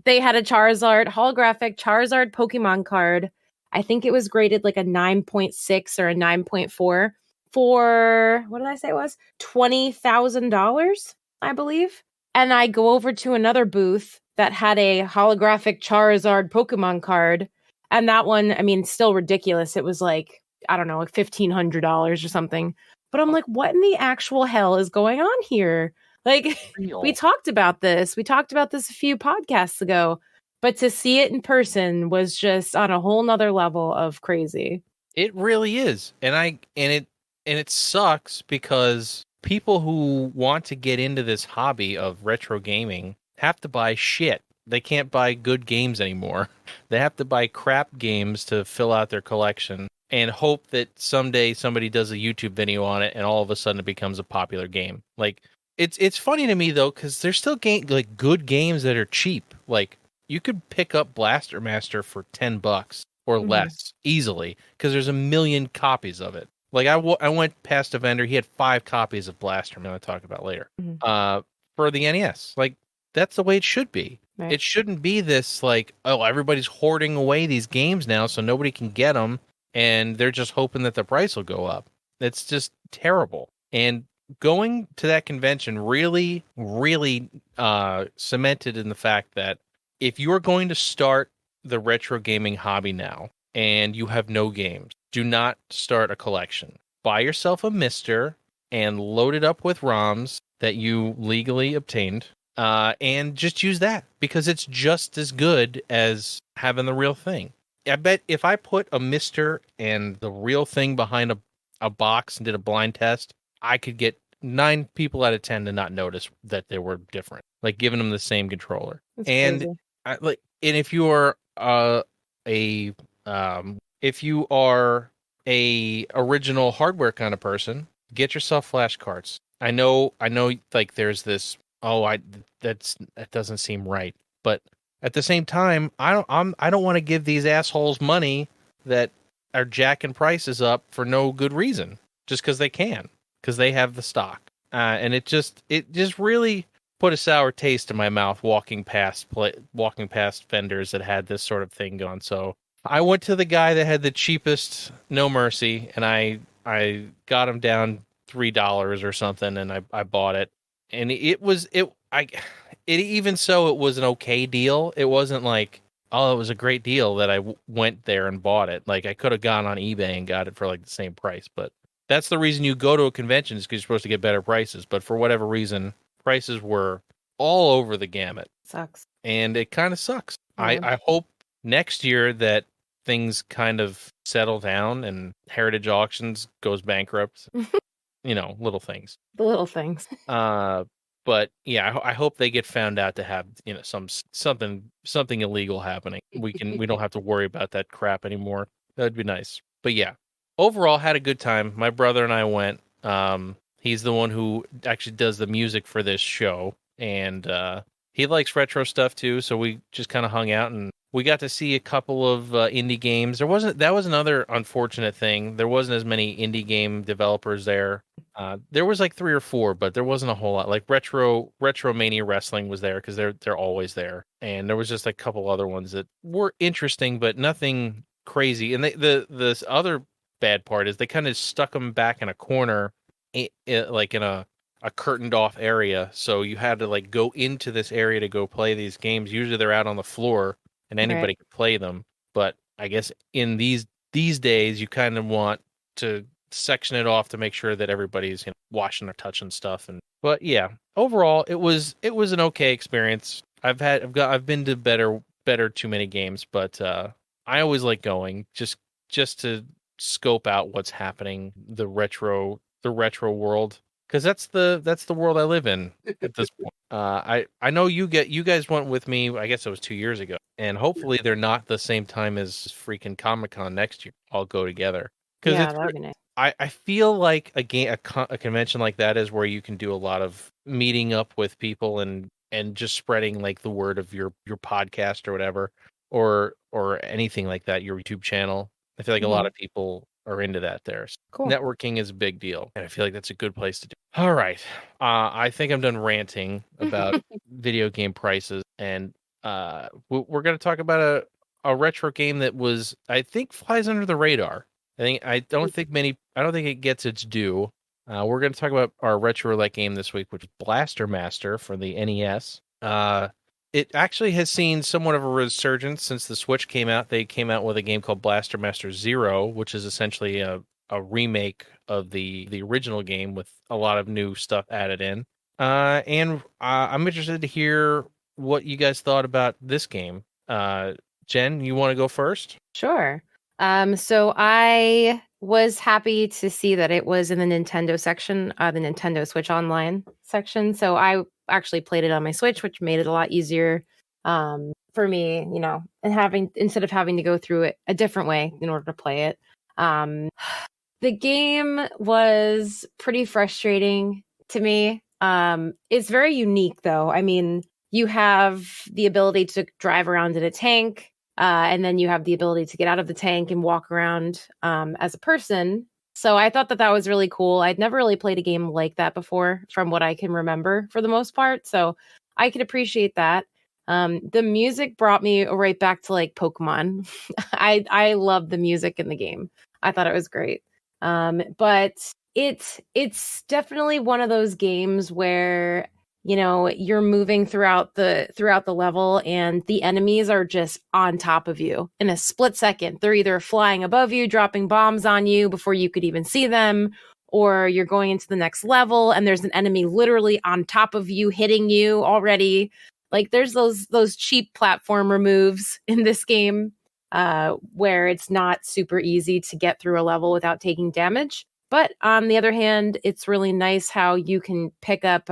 They had a holographic Charizard Pokemon card. I think it was graded like a 9.6 or a 9.4 for, what did I say it was? $20,000, I believe. And I go over to another booth that had a holographic Charizard Pokemon card. And that one, I mean, still ridiculous. It was like, I don't know, like $1,500 or something. But I'm like, what in the actual hell is going on here? Like, we talked about this. We talked about this a few podcasts ago. But to see it in person was just on a whole nother level of crazy. It really is. And it sucks because people who want to get into this hobby of retro gaming have to buy shit. They can't buy good games anymore. They have to buy crap games to fill out their collection and hope that someday somebody does a YouTube video on it and all of a sudden it becomes a popular game. Like, it's funny to me though, because there's still like good games that are cheap. Like, you could pick up Blaster Master for $10 or less easily because there's a million copies of it. Like, I went past a vendor, he had 5 copies of Blaster, I'm going to talk about later, for the NES. Like, that's the way it should be. Right. It shouldn't be this, like, oh, everybody's hoarding away these games now so nobody can get them, and they're just hoping that the price will go up. It's just terrible. And going to that convention really, really cemented in the fact that if you are going to start the retro gaming hobby now and you have no games, do not start a collection. Buy yourself a Mister and load it up with ROMs that you legally obtained, and just use that because it's just as good as having the real thing. I bet if I put a Mister and the real thing behind a box and did a blind test, I could get 9 people out of 10 to not notice that they were different, like giving them the same controller. That's and crazy. And if you are if you are a original hardware kind of person, get yourself flashcards. I know. Like, there's this. That doesn't seem right. But at the same time, I don't want to give these assholes money that are jacking prices up for no good reason, just because they can, because they have the stock. And it just really put a sour taste in my mouth walking past vendors that had this sort of thing going. So I went to the guy that had the cheapest No Mercy, and I got him down $3 or something, and I bought it. And it was an okay deal. It wasn't like, oh, it was a great deal that I went there and bought it. Like, I could have gone on eBay and got it for like the same price. But that's the reason you go to a convention, is because you're supposed to get better prices. But for whatever reason, prices were all over the gamut. Sucks. And it kind of sucks. Yeah. I hope next year that things kind of settle down and Heritage Auctions goes bankrupt. Little things. The little things. But yeah, I hope they get found out to have, something illegal happening. We don't have to worry about that crap anymore. That'd be nice. But yeah, overall had a good time. My brother and I went. He's the one who actually does the music for this show, and he likes retro stuff too. So we just kind of hung out, and we got to see a couple of indie games. That was another unfortunate thing. There wasn't as many indie game developers there. There was like 3 or 4, but there wasn't a whole lot. Like Retro Mania Wrestling was there because they're always there, and there was just a couple other ones that were interesting, but nothing crazy. And the other bad part is they kind of stuck them back in a corner, like in a curtained off area. So you had to like go into this area to go play these games. Usually they're out on the floor and anybody could play them. But I guess in these days, you kind of want to section it off to make sure that everybody's washing or touching stuff. But yeah, overall it was an okay experience. I've been to better Too Many Games, but I always like going just to scope out what's happening, the retro world, because that's the world I live in at this point. I know you guys went with me. I guess it was 2 years ago, and hopefully they're not the same time as freaking Comic-Con next year. All go together because Yeah, that would be nice. I feel like a convention like that is where you can do a lot of meeting up with people and just spreading like the word of your podcast or whatever, or anything like that, your YouTube channel. I feel like a lot of people are into that there. So Cool. networking is a big deal, and I feel like that's a good place to do. All right. I think I'm done ranting about video game prices, and we're going to talk about a retro game that was, I think, flies under the radar. I don't think it gets its due. We're going to talk about our retro roulette game this week, which is Blaster Master for the NES. It actually has seen somewhat of a resurgence since the Switch came out. They came out with a game called Blaster Master Zero, which is essentially a remake of the original game with a lot of new stuff added in. And I'm interested to hear what you guys thought about this game. Jen, you want to go first? Sure. So I was happy to see that it was in the Nintendo section, the Nintendo Switch Online section. So I actually played it on my Switch, which made it a lot easier for me, and instead of having to go through it a different way in order to play it. The game was pretty frustrating to me. It's very unique, though. I mean, you have the ability to drive around in a tank. And then you have the ability to get out of the tank and walk around as a person. So I thought that was really cool. I'd never really played a game like that before, from what I can remember, for the most part. So I could appreciate that. The music brought me right back to like Pokemon. I love the music in the game. I thought it was great. But it's definitely one of those games where you're moving throughout the level and the enemies are just on top of you in a split second. They're either flying above you, dropping bombs on you before you could even see them, or you're going into the next level and there's an enemy literally on top of you, hitting you already. Like there's those cheap platformer moves in this game where it's not super easy to get through a level without taking damage. But on the other hand, it's really nice how you can pick up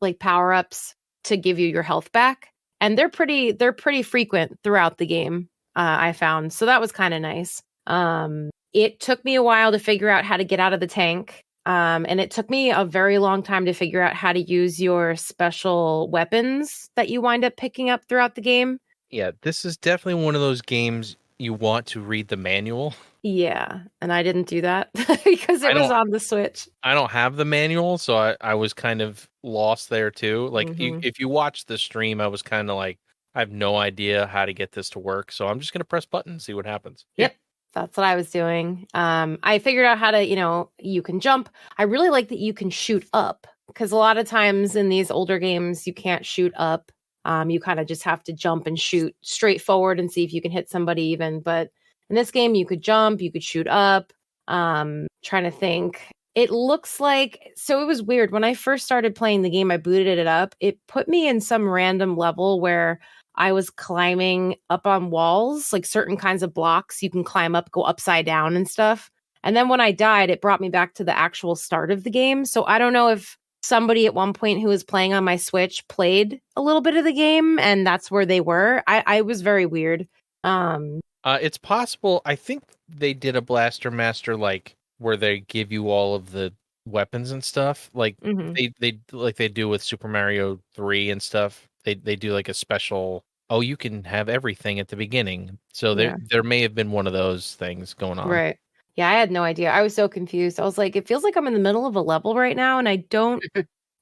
like power-ups to give you your health back, and they're pretty frequent throughout the game. I found, so that was kind of nice. It took me a while to figure out how to get out of the tank, and it took me a very long time to figure out how to use your special weapons that you wind up picking up throughout the game. Yeah, this is definitely one of those games you want to read the manual. Yeah, and I didn't do that because it was on the Switch. I don't have the manual, so I was kind of lost there too. Like if you watch the stream, I was kind of like, I have no idea how to get this to work, so I'm just going to press button and see what happens. Yep. That's what I was doing. I figured out how to, you can jump. I really like that you can shoot up, because a lot of times in these older games, you can't shoot up. You kind of just have to jump and shoot straight forward and see if you can hit somebody even. But in this game, you could jump, you could shoot up. Trying to think. It looks like, so it was weird. When I first started playing the game, I booted it up. It put me in some random level where I was climbing up on walls, like certain kinds of blocks. You can climb up, go upside down and stuff. And then when I died, it brought me back to the actual start of the game. So I don't know if somebody at one point who was playing on my Switch played a little bit of the game and that's where they were. I was very weird. It's possible. I think they did a Blaster Master like where they give you all of the weapons and stuff, like they do with Super Mario 3 and stuff. They do like a special. Oh, you can have everything at the beginning. So there may have been one of those things going on. Right. Yeah, I had no idea. I was so confused. I was like, it feels like I'm in the middle of a level right now, and I don't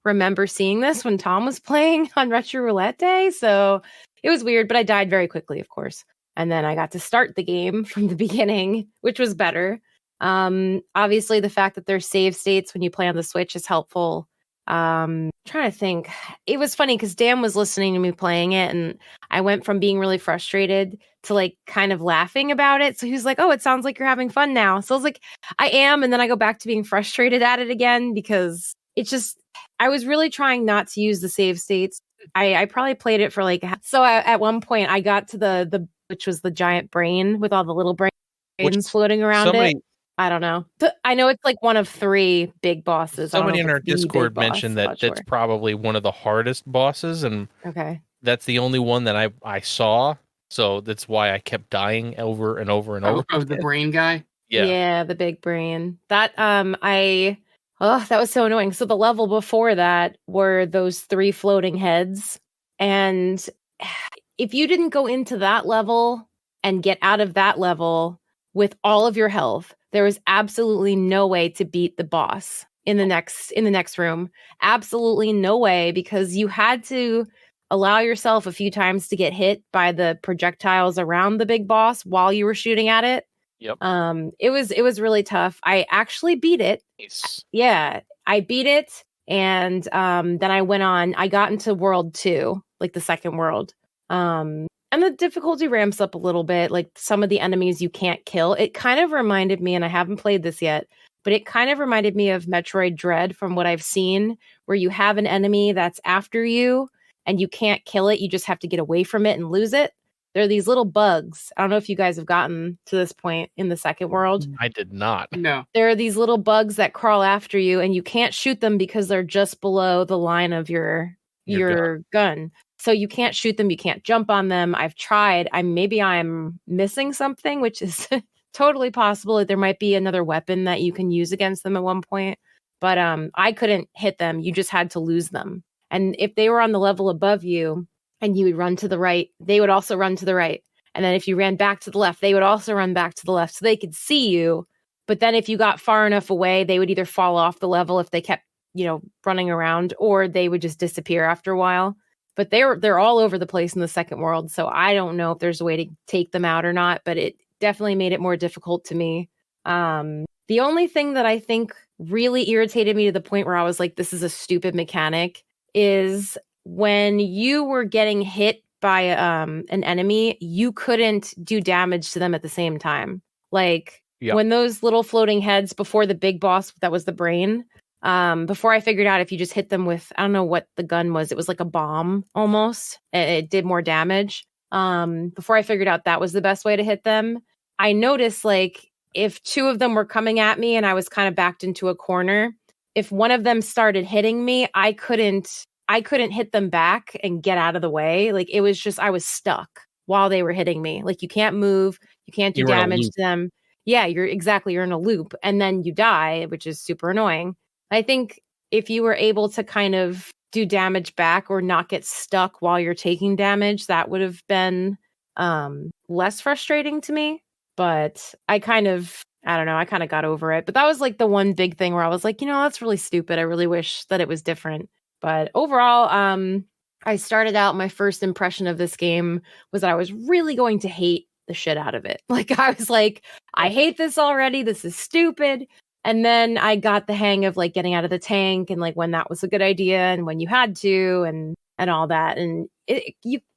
remember seeing this when Tom was playing on Retro Roulette Day. So it was weird, but I died very quickly, of course. And then I got to start the game from the beginning, which was better. Obviously, the fact that there's save states when you play on the Switch is helpful. Trying to think. It was funny because Dan was listening to me playing it, and I went from being really frustrated to like kind of laughing about it. So he was like, "Oh, it sounds like you're having fun now." So I was like, "I am," and then I go back to being frustrated at it again because it's just, I was really trying not to use the save states. I probably played it for like, so at one point I got to the which was the giant brain with all the little brains floating around it. I don't know. I know it's like one of 3 big bosses. Somebody in our Discord mentioned that that's probably one of the hardest bosses, and that's the only one that I saw. So that's why I kept dying over and over and over. Oh, the brain guy? Yeah, the big brain. That that was so annoying. So the level before that were those 3 floating heads, and if you didn't go into that level and get out of that level with all of your health, there was absolutely no way to beat the boss in the next room. Absolutely no way, because you had to allow yourself a few times to get hit by the projectiles around the big boss while you were shooting at it. Yep. It was really tough. I actually beat it. Nice. Yeah, I beat it, and then I got into world 2, like the second world. And the difficulty ramps up a little bit. Like some of the enemies you can't kill. It kind of reminded me, and I haven't played this yet, but it kind of reminded me of Metroid Dread from what I've seen, where you have an enemy that's after you and you can't kill it. You just have to get away from it and lose it. There are these little bugs. I don't know if you guys have gotten to this point in the second world. I did not. No. There are these little bugs that crawl after you, and you can't shoot them because they're just below the line of your gun. So you can't shoot them. You can't jump on them. I've tried. Maybe I'm missing something, which is totally possible. There might be another weapon that you can use against them at one point. But I couldn't hit them. You just had to lose them. And if they were on the level above you and you would run to the right, they would also run to the right. And then if you ran back to the left, they would also run back to the left so they could see you. But then if you got far enough away, they would either fall off the level if they kept, running around, or they would just disappear after a while. But they're all over the place in the second world, so I don't know if there's a way to take them out or not, but it definitely made it more difficult to me. The only thing that I think really irritated me to the point where I was like, this is a stupid mechanic, is when you were getting hit by an enemy, you couldn't do damage to them at the same time. Like, when those little floating heads before the big boss, that was the brain, before I figured out if you just hit them with, I don't know what the gun was. It was like a bomb almost. It did more damage. Before I figured out that was the best way to hit them, I noticed like if 2 of them were coming at me and I was kind of backed into a corner, if one of them started hitting me, I couldn't hit them back and get out of the way. Like it was just, I was stuck while they were hitting me. Like you can't move, you can't do damage to them. Yeah, you're in a loop, and then you die, which is super annoying. I think if you were able to kind of do damage back or not get stuck while you're taking damage, that would have been less frustrating to me. But I kind of got over it. But that was like the one big thing where I was like, that's really stupid. I really wish that it was different. But overall, I started out, my first impression of this game was that I was really going to hate the shit out of it. Like I was like, I hate this already. This is stupid. And then I got the hang of like getting out of the tank and like when that was a good idea and when you had to and all that. And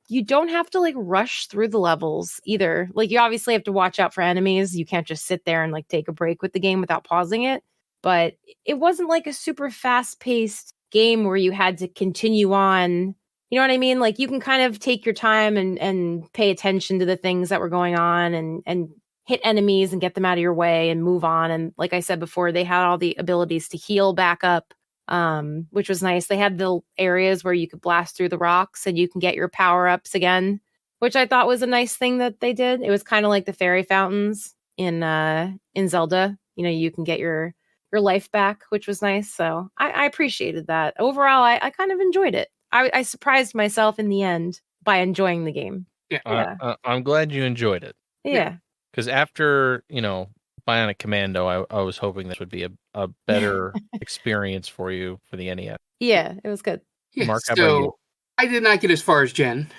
you don't have to like rush through the levels either. Like you obviously have to watch out for enemies. You can't just sit there and like take a break with the game without pausing it. But it wasn't like a super fast paced game where you had to continue on. You know what I mean? Like you can kind of take your time and pay attention to the things that were going on and hit enemies and get them out of your way and move on. And like I said before, they had all the abilities to heal back up, which was nice. They had the areas where you could blast through the rocks and you can get your power-ups again, which I thought was a nice thing that they did. It was kind of like the fairy fountains in Zelda. You can get your life back, which was nice. So I appreciated that. Overall, I kind of enjoyed it. I surprised myself in the end by enjoying the game. Yeah. I'm glad you enjoyed it. Yeah. Because after, Bionic Commando, I was hoping this would be a better experience for you for the NES. Yeah, it was good. Yeah, Mark, how about you? I did not get as far as Jen,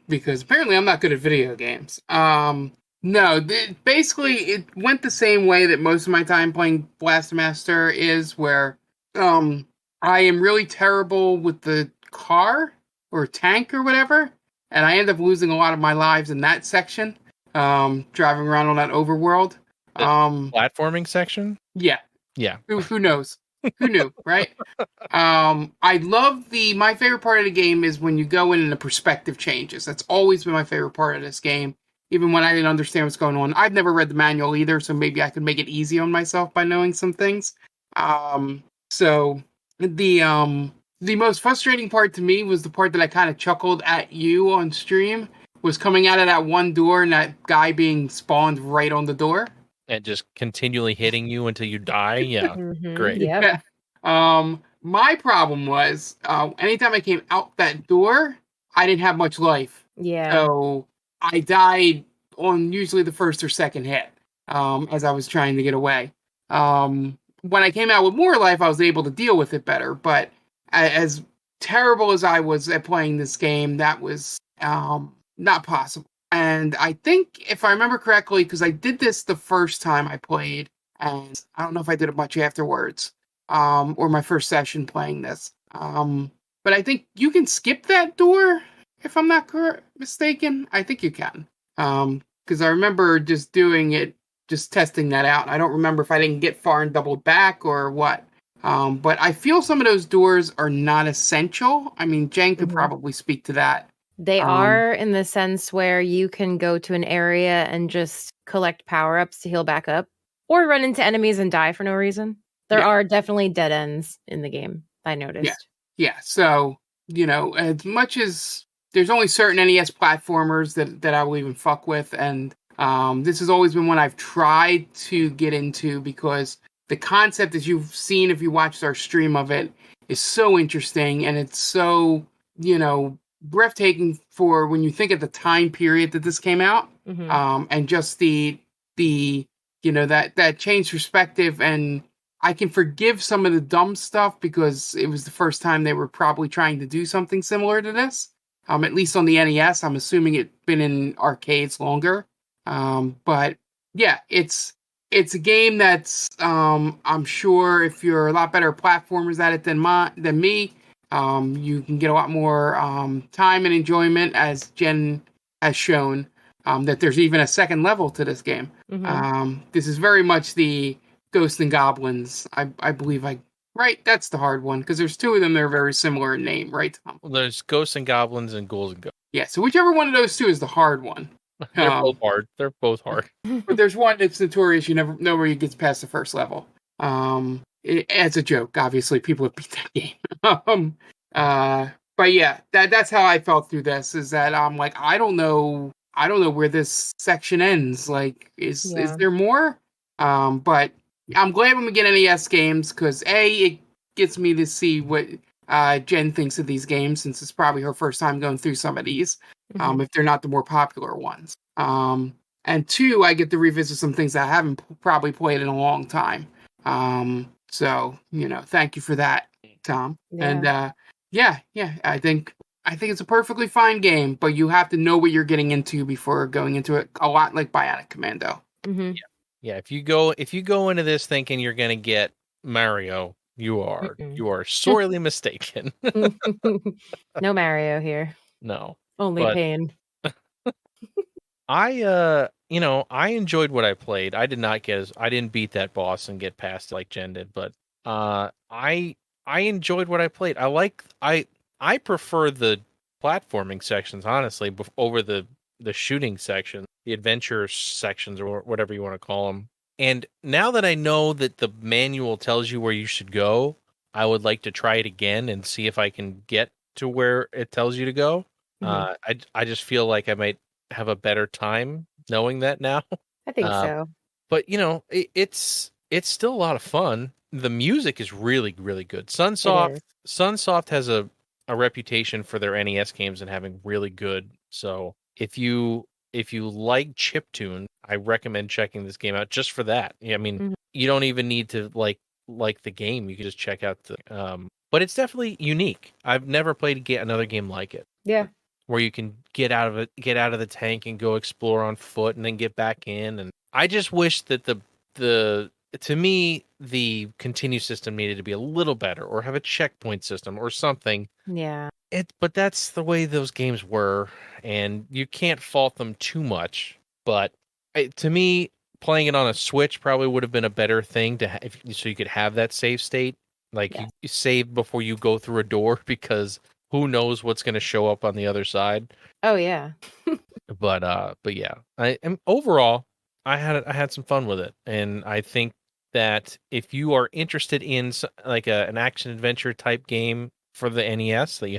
because apparently I'm not good at video games. Basically it went the same way that most of my time playing Blaster Master is, where I am really terrible with the car or tank or whatever, and I end up losing a lot of my lives in that section. Driving around on that overworld. Platforming section? Yeah. Yeah. Who knows? Who knew, right? I love my favorite part of the game is when you go in and the perspective changes. That's always been my favorite part of this game. even when I didn't understand what's going on. I've never read the manual either, so maybe I could make it easy on myself by knowing some things. So the most frustrating part to me was the part that I kind of chuckled at you on stream, was coming out of that one door and that guy being spawned right on the door. And just continually hitting you until you die. Yeah, great. Yep. Yeah. My problem was anytime I came out that door, I didn't have much life. Yeah. So I died on usually the first or second hit as I was trying to get away. When I came out with more life, I was able to deal with it better. But as terrible as I was at playing this game, that was not possible. And I think, if I remember correctly, because I did this the first time I played, and I don't know if I did it much afterwards, or my first session playing this. But I think you can skip that door, if I'm not mistaken. I think you can. Because I remember just doing it, just testing that out. I don't remember if I didn't get far and doubled back or what. But I feel some of those doors are not essential. I mean, Jen could probably speak to that. They are, in the sense where you can go to an area and just collect power-ups to heal back up, or run into enemies and die for no reason. There are definitely dead ends in the game, I noticed. Yeah. So, as much as there's only certain NES platformers that I will even fuck with, and this has always been one I've tried to get into, because the concept, as you've seen if you watched our stream of it, is so interesting, and it's so, breathtaking for when you think of the time period that this came out, and just the that changed perspective. And I can forgive some of the dumb stuff because it was the first time they were probably trying to do something similar to this, at least on the NES. I'm assuming it's been in arcades longer, but yeah, it's a game that's I'm sure if you're a lot better platformers at it than me, you can get a lot more time and enjoyment, as Jen has shown, that there's even a second level to this game. This is very much the Ghosts and Goblins. I believe right? That's the hard one, because there's two of them that are very similar in name, right, Tom? Well, there's Ghosts and Goblins and Ghouls and Ghosts. Yeah, so whichever one of those two is the hard one. They're both hard. They're both hard. But there's one that's notorious. You never know where you get past the first level. As a joke, obviously, people have beat that game. But yeah, that's how I felt through this. Is that I'm like, I don't know where this section ends. Like, is there more? But I'm glad when we get NES games, because it gets me to see what Jen thinks of these games, since it's probably her first time going through some of these. If they're not the more popular ones. And two, I get to revisit some things that I haven't probably played in a long time. So, thank you for that, Tom. Yeah. And I think it's a perfectly fine game, but you have to know what you're getting into before going into it, a lot like Bionic Commando. Yeah, if you go into this thinking you're going to get Mario, you are sorely mistaken. No Mario here. No. Only pain. I enjoyed what I played. I didn't beat that boss and get past it like Jen did, but I enjoyed what I played. I prefer the platforming sections, honestly, over the shooting section, the adventure sections, or whatever you want to call them. And now that I know that the manual tells you where you should go, I would like to try it again and see if I can get to where it tells you to go. I just feel like I might have a better time knowing that now. I think so. But it's still a lot of fun. The music is really, really good. Sunsoft has a reputation for their NES games and having really good. So if you like chiptune, I recommend checking this game out just for that. I mean, you don't even need to like the game. You can just check out the. But it's definitely unique. I've never played another game like it. Yeah. Where you can get out of the tank and go explore on foot and then get back in. And I just wish that to me, the continue system needed to be a little better, or have a checkpoint system or something. Yeah. But that's the way those games were, and you can't fault them too much. But to me, playing it on a Switch probably would have been a better thing so you could have that save state. Like, you save before you go through a door, because who knows what's going to show up on the other side. Oh, yeah. But yeah, I am overall. I had some fun with it, and I think that if you are interested in like an action adventure type game for the NES that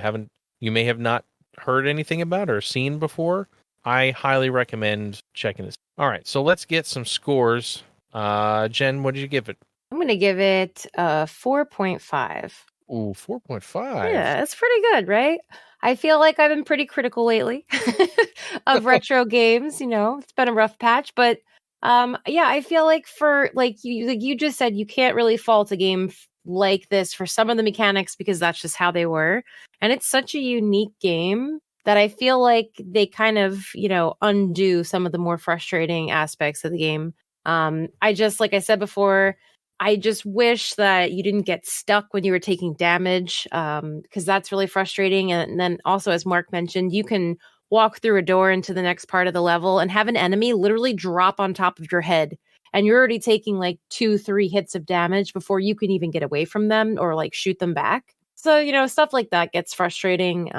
you may have not heard anything about or seen before, I highly recommend checking this. All right, so let's get some scores. Jen, what did you give it? I'm going to give it 4.5. Ooh, 4.5. Yeah, it's pretty good, right? I feel like I've been pretty critical lately of retro games. It's been a rough patch, but yeah, I feel like for like you just said, you can't really fault a game like this for some of the mechanics because that's just how they were, and it's such a unique game that I feel like they kind of undo some of the more frustrating aspects of the game. I just, like I said before, I just wish that you didn't get stuck when you were taking damage, because that's really frustrating. And then also, as Mark mentioned, you can walk through a door into the next part of the level and have an enemy literally drop on top of your head. And you're already taking like 2-3 hits of damage before you can even get away from them or like shoot them back. So, stuff like that gets frustrating.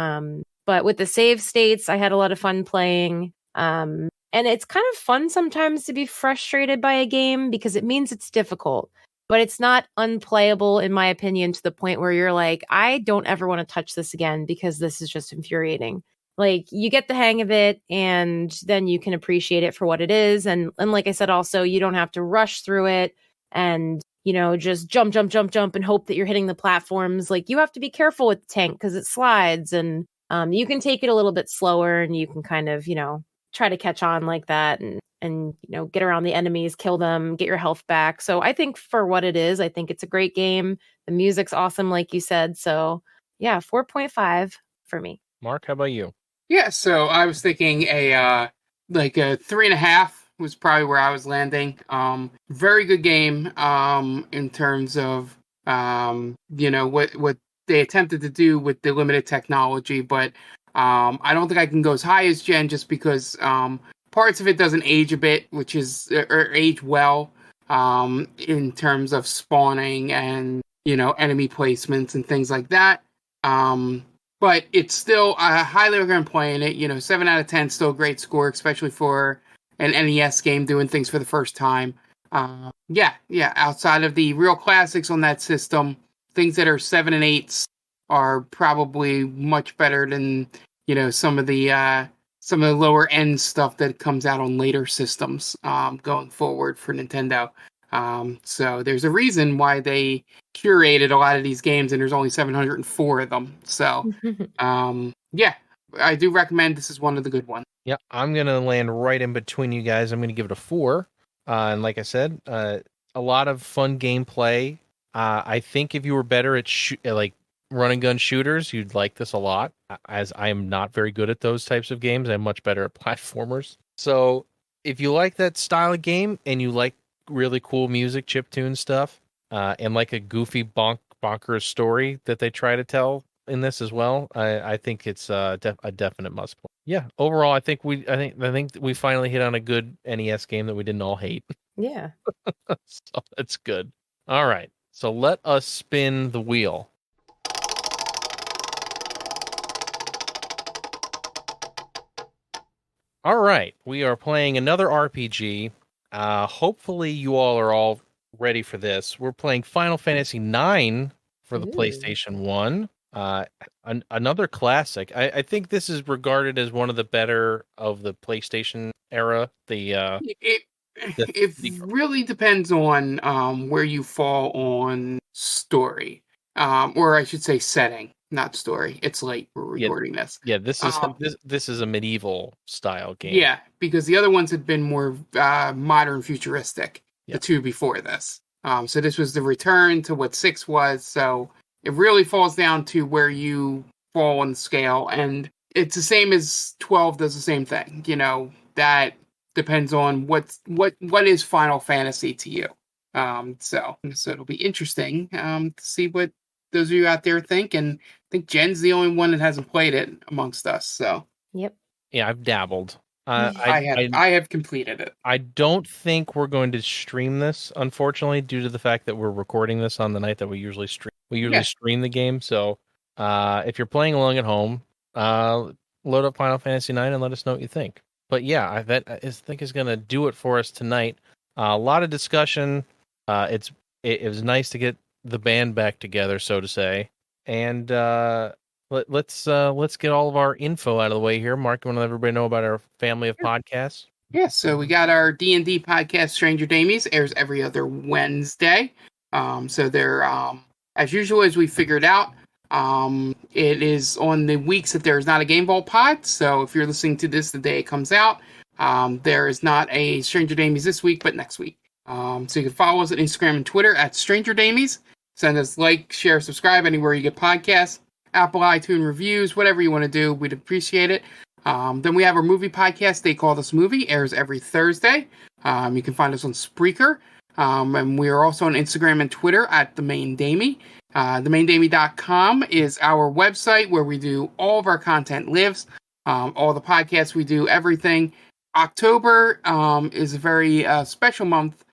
But with the save states, I had a lot of fun playing. And it's kind of fun sometimes to be frustrated by a game because it means it's difficult. But it's not unplayable, in my opinion, to the point where you're like, I don't ever want to touch this again because this is just infuriating. Like, you get the hang of it, and then you can appreciate it for what it is. And like I said, also, you don't have to rush through it and, just jump, and hope that you're hitting the platforms. Like, you have to be careful with the tank because it slides, and you can take it a little bit slower, and you can kind of, try to catch on like that and get around the enemies, kill them, get your health back. So I think for what it is, I think it's a great game. The music's awesome, like you said. So yeah, 4.5 for me. Mark, how about you? Yeah, so I was thinking a 3.5 was probably where I was landing. Very good game. In terms of what they attempted to do with the limited technology, but I don't think I can go as high as Jen just because parts of it doesn't age a bit, or age well, in terms of spawning and enemy placements and things like that. But it's still, I highly recommend playing it. 7 out of 10, still a great score, especially for an NES game doing things for the first time. Yeah. Outside of the real classics on that system, things that are 7 and 8s are probably much better than some of the lower end stuff that comes out on later systems going forward for Nintendo. So there's a reason why they curated a lot of these games, and there's only 704 of them. So yeah, I do recommend this is one of the good ones. Yeah, I'm gonna land right in between you guys. I'm gonna give it a 4. And like I said, a lot of fun gameplay. I think if you were better at like run and gun shooters, you'd like this a lot. As I am not very good at those types of games, I'm much better at platformers. So if you like that style of game and you like really cool music, chiptune stuff, and like a goofy bonkers story that they try to tell in this as well, I think it's a definite must play. Yeah, overall, I think we finally hit on a good NES game that we didn't all hate. Yeah. So that's good. All right, so let us spin the wheel. All right, we are playing another RPG. Hopefully you all are all ready for this. We're playing Final Fantasy IX for the PlayStation 1. Another classic. I think this is regarded as one of the better of the PlayStation era. It really depends on where you fall on story, or I should say setting, not story. It's late. We're recording this. Yeah, this is a medieval style game. Yeah, because the other ones had been more modern, futuristic. The two before this. So this was the return to what 6 was. So it really falls down to where you fall on the scale, and it's the same as 12 does the same thing. That depends on what is Final Fantasy to you. So it'll be interesting to see what those of you out there think, and I think Jen's the only one that hasn't played it amongst us. So yep. Yeah, I've dabbled. I have completed it. I don't think we're going to stream this, unfortunately, due to the fact that we're recording this on the night that we usually stream. We usually stream the game, so if you're playing along at home, load up Final Fantasy IX and let us know what you think. yeah, I think is going to do it for us tonight. A lot of discussion. It was nice to get the band back together, so to say. And let's get all of our info out of the way here. Mark, you want to let everybody know about our family of podcasts? Yeah, so we got our D&D podcast, Stranger Damies, airs every other Wednesday. So they're, as usual, as we figured out, it is on the weeks that there's not a Game Vault pod. So if you're listening to this the day it comes out, there is not a Stranger Damies this week, but next week. So you can follow us on Instagram and Twitter at Stranger Damies. Send us like, share, subscribe anywhere you get podcasts, Apple iTunes reviews, whatever you want to do. We'd appreciate it. Then we have our movie podcast, They Call This Movie, airs every Thursday. You can find us on Spreaker. And we are also on Instagram and Twitter at The Main Damie. TheMainDamie.com is our website where we do all of our content lives. All the podcasts we do, everything. October is a very special month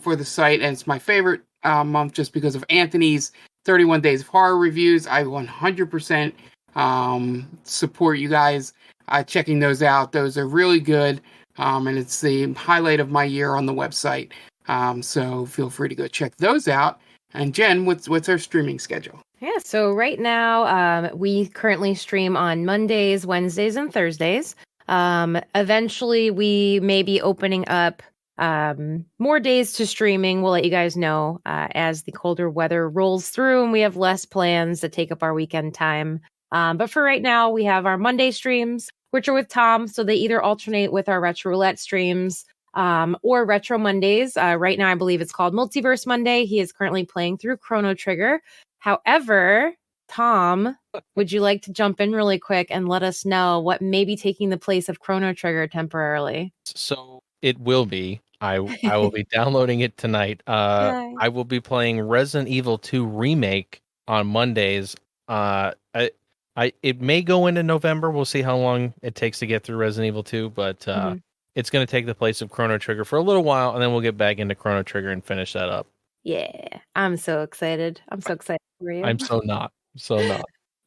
for the site, and it's my favorite month just because of Anthony's 31 Days of Horror reviews. I 100% support you guys checking those out. Those are really good, and it's the highlight of my year on the website. So feel free to go check those out. And Jen, what's our streaming schedule? Yeah, so right now we currently stream on Mondays, Wednesdays, and Thursdays. Eventually, we may be opening up more days to streaming. We'll let you guys know as the colder weather rolls through and we have less plans that take up our weekend time. But for right now, we have our Monday streams, which are with Tom. So they either alternate with our Retro Roulette streams or Retro Mondays. Right now, I believe it's called Multiverse Monday. He is currently playing through Chrono Trigger. However, Tom, would you like to jump in really quick and let us know what may be taking the place of Chrono Trigger temporarily? So it will be. I will be downloading it tonight. I will be playing Resident Evil 2 Remake on Mondays. It may go into November. We'll see how long it takes to get through Resident Evil 2, but it's going to take the place of Chrono Trigger for a little while, and then we'll get back into Chrono Trigger and finish that up. Yeah, I'm so excited. I'm so excited for you. I'm so not.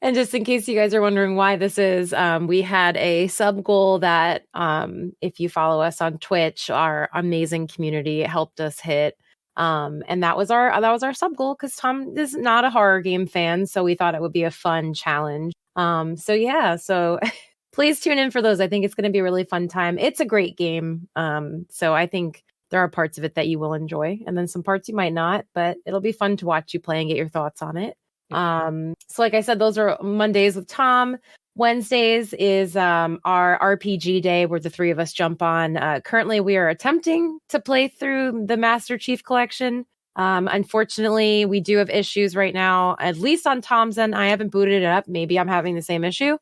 And just in case you guys are wondering why this is, we had a sub goal that, if you follow us on Twitch, our amazing community helped us hit. And that was our sub goal because Tom is not a horror game fan, so we thought it would be a fun challenge. So please tune in for those. I think it's going to be a really fun time. It's a great game. So I think there are parts of it that you will enjoy, and then some parts you might not. But it'll be fun to watch you play and get your thoughts on it. So like I said, those are Mondays with Tom. Wednesdays is our RPG day where the three of us jump on. Currently, we are attempting to play through the Master Chief Collection. Unfortunately, we do have issues right now, at least on Tom's end. I haven't booted it up. Maybe I'm having the same issue.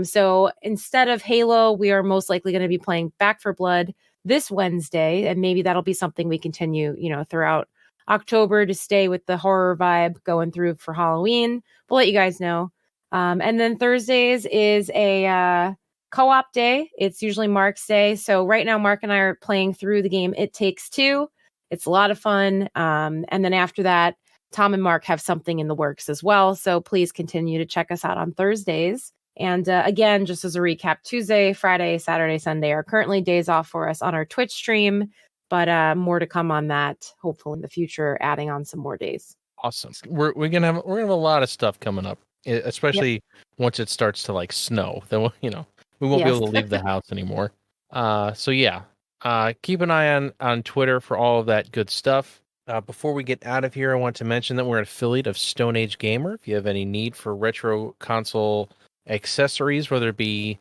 So instead of Halo, we are most likely going to be playing Back 4 Blood this Wednesday, and maybe that'll be something we continue, throughout October to stay with the horror vibe going through for Halloween. We'll let you guys know. And then Thursdays is a co-op day. It's usually Mark's day. So right now, Mark and I are playing through the game It Takes Two. It's a lot of fun. And then after that, Tom and Mark have something in the works as well. So please continue to check us out on Thursdays. And again, just as a recap, Tuesday, Friday, Saturday, Sunday are currently days off for us on our Twitch stream. But more to come on that, hopefully in the future, adding on some more days. Awesome. We're gonna have a lot of stuff coming up, especially once it starts to snow. Then we won't be able to leave the house anymore. Keep an eye on Twitter for all of that good stuff. Before we get out of here, I want to mention that we're an affiliate of Stone Age Gamer. If you have any need for retro console accessories, whether it be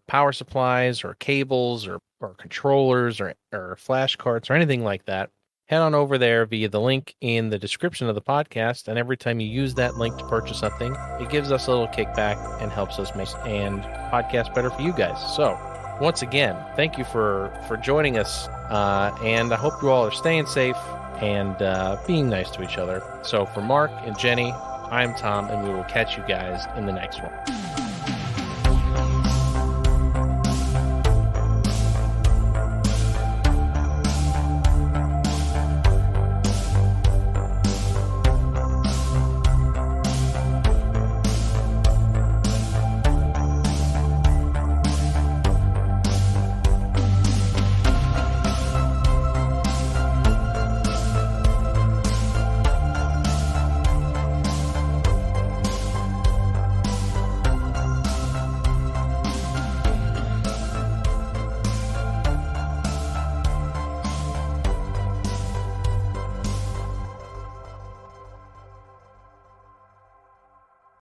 power supplies or cables or controllers or flash cards or anything like that, head on over there via the link in the description of the podcast. And every time you use that link to purchase something, it gives us a little kickback and helps us make and podcast better for you guys. So once again, thank you for joining us. And I hope you all are staying safe and being nice to each other. So for Mark and Jenny, I'm Tom, and we will catch you guys in the next one.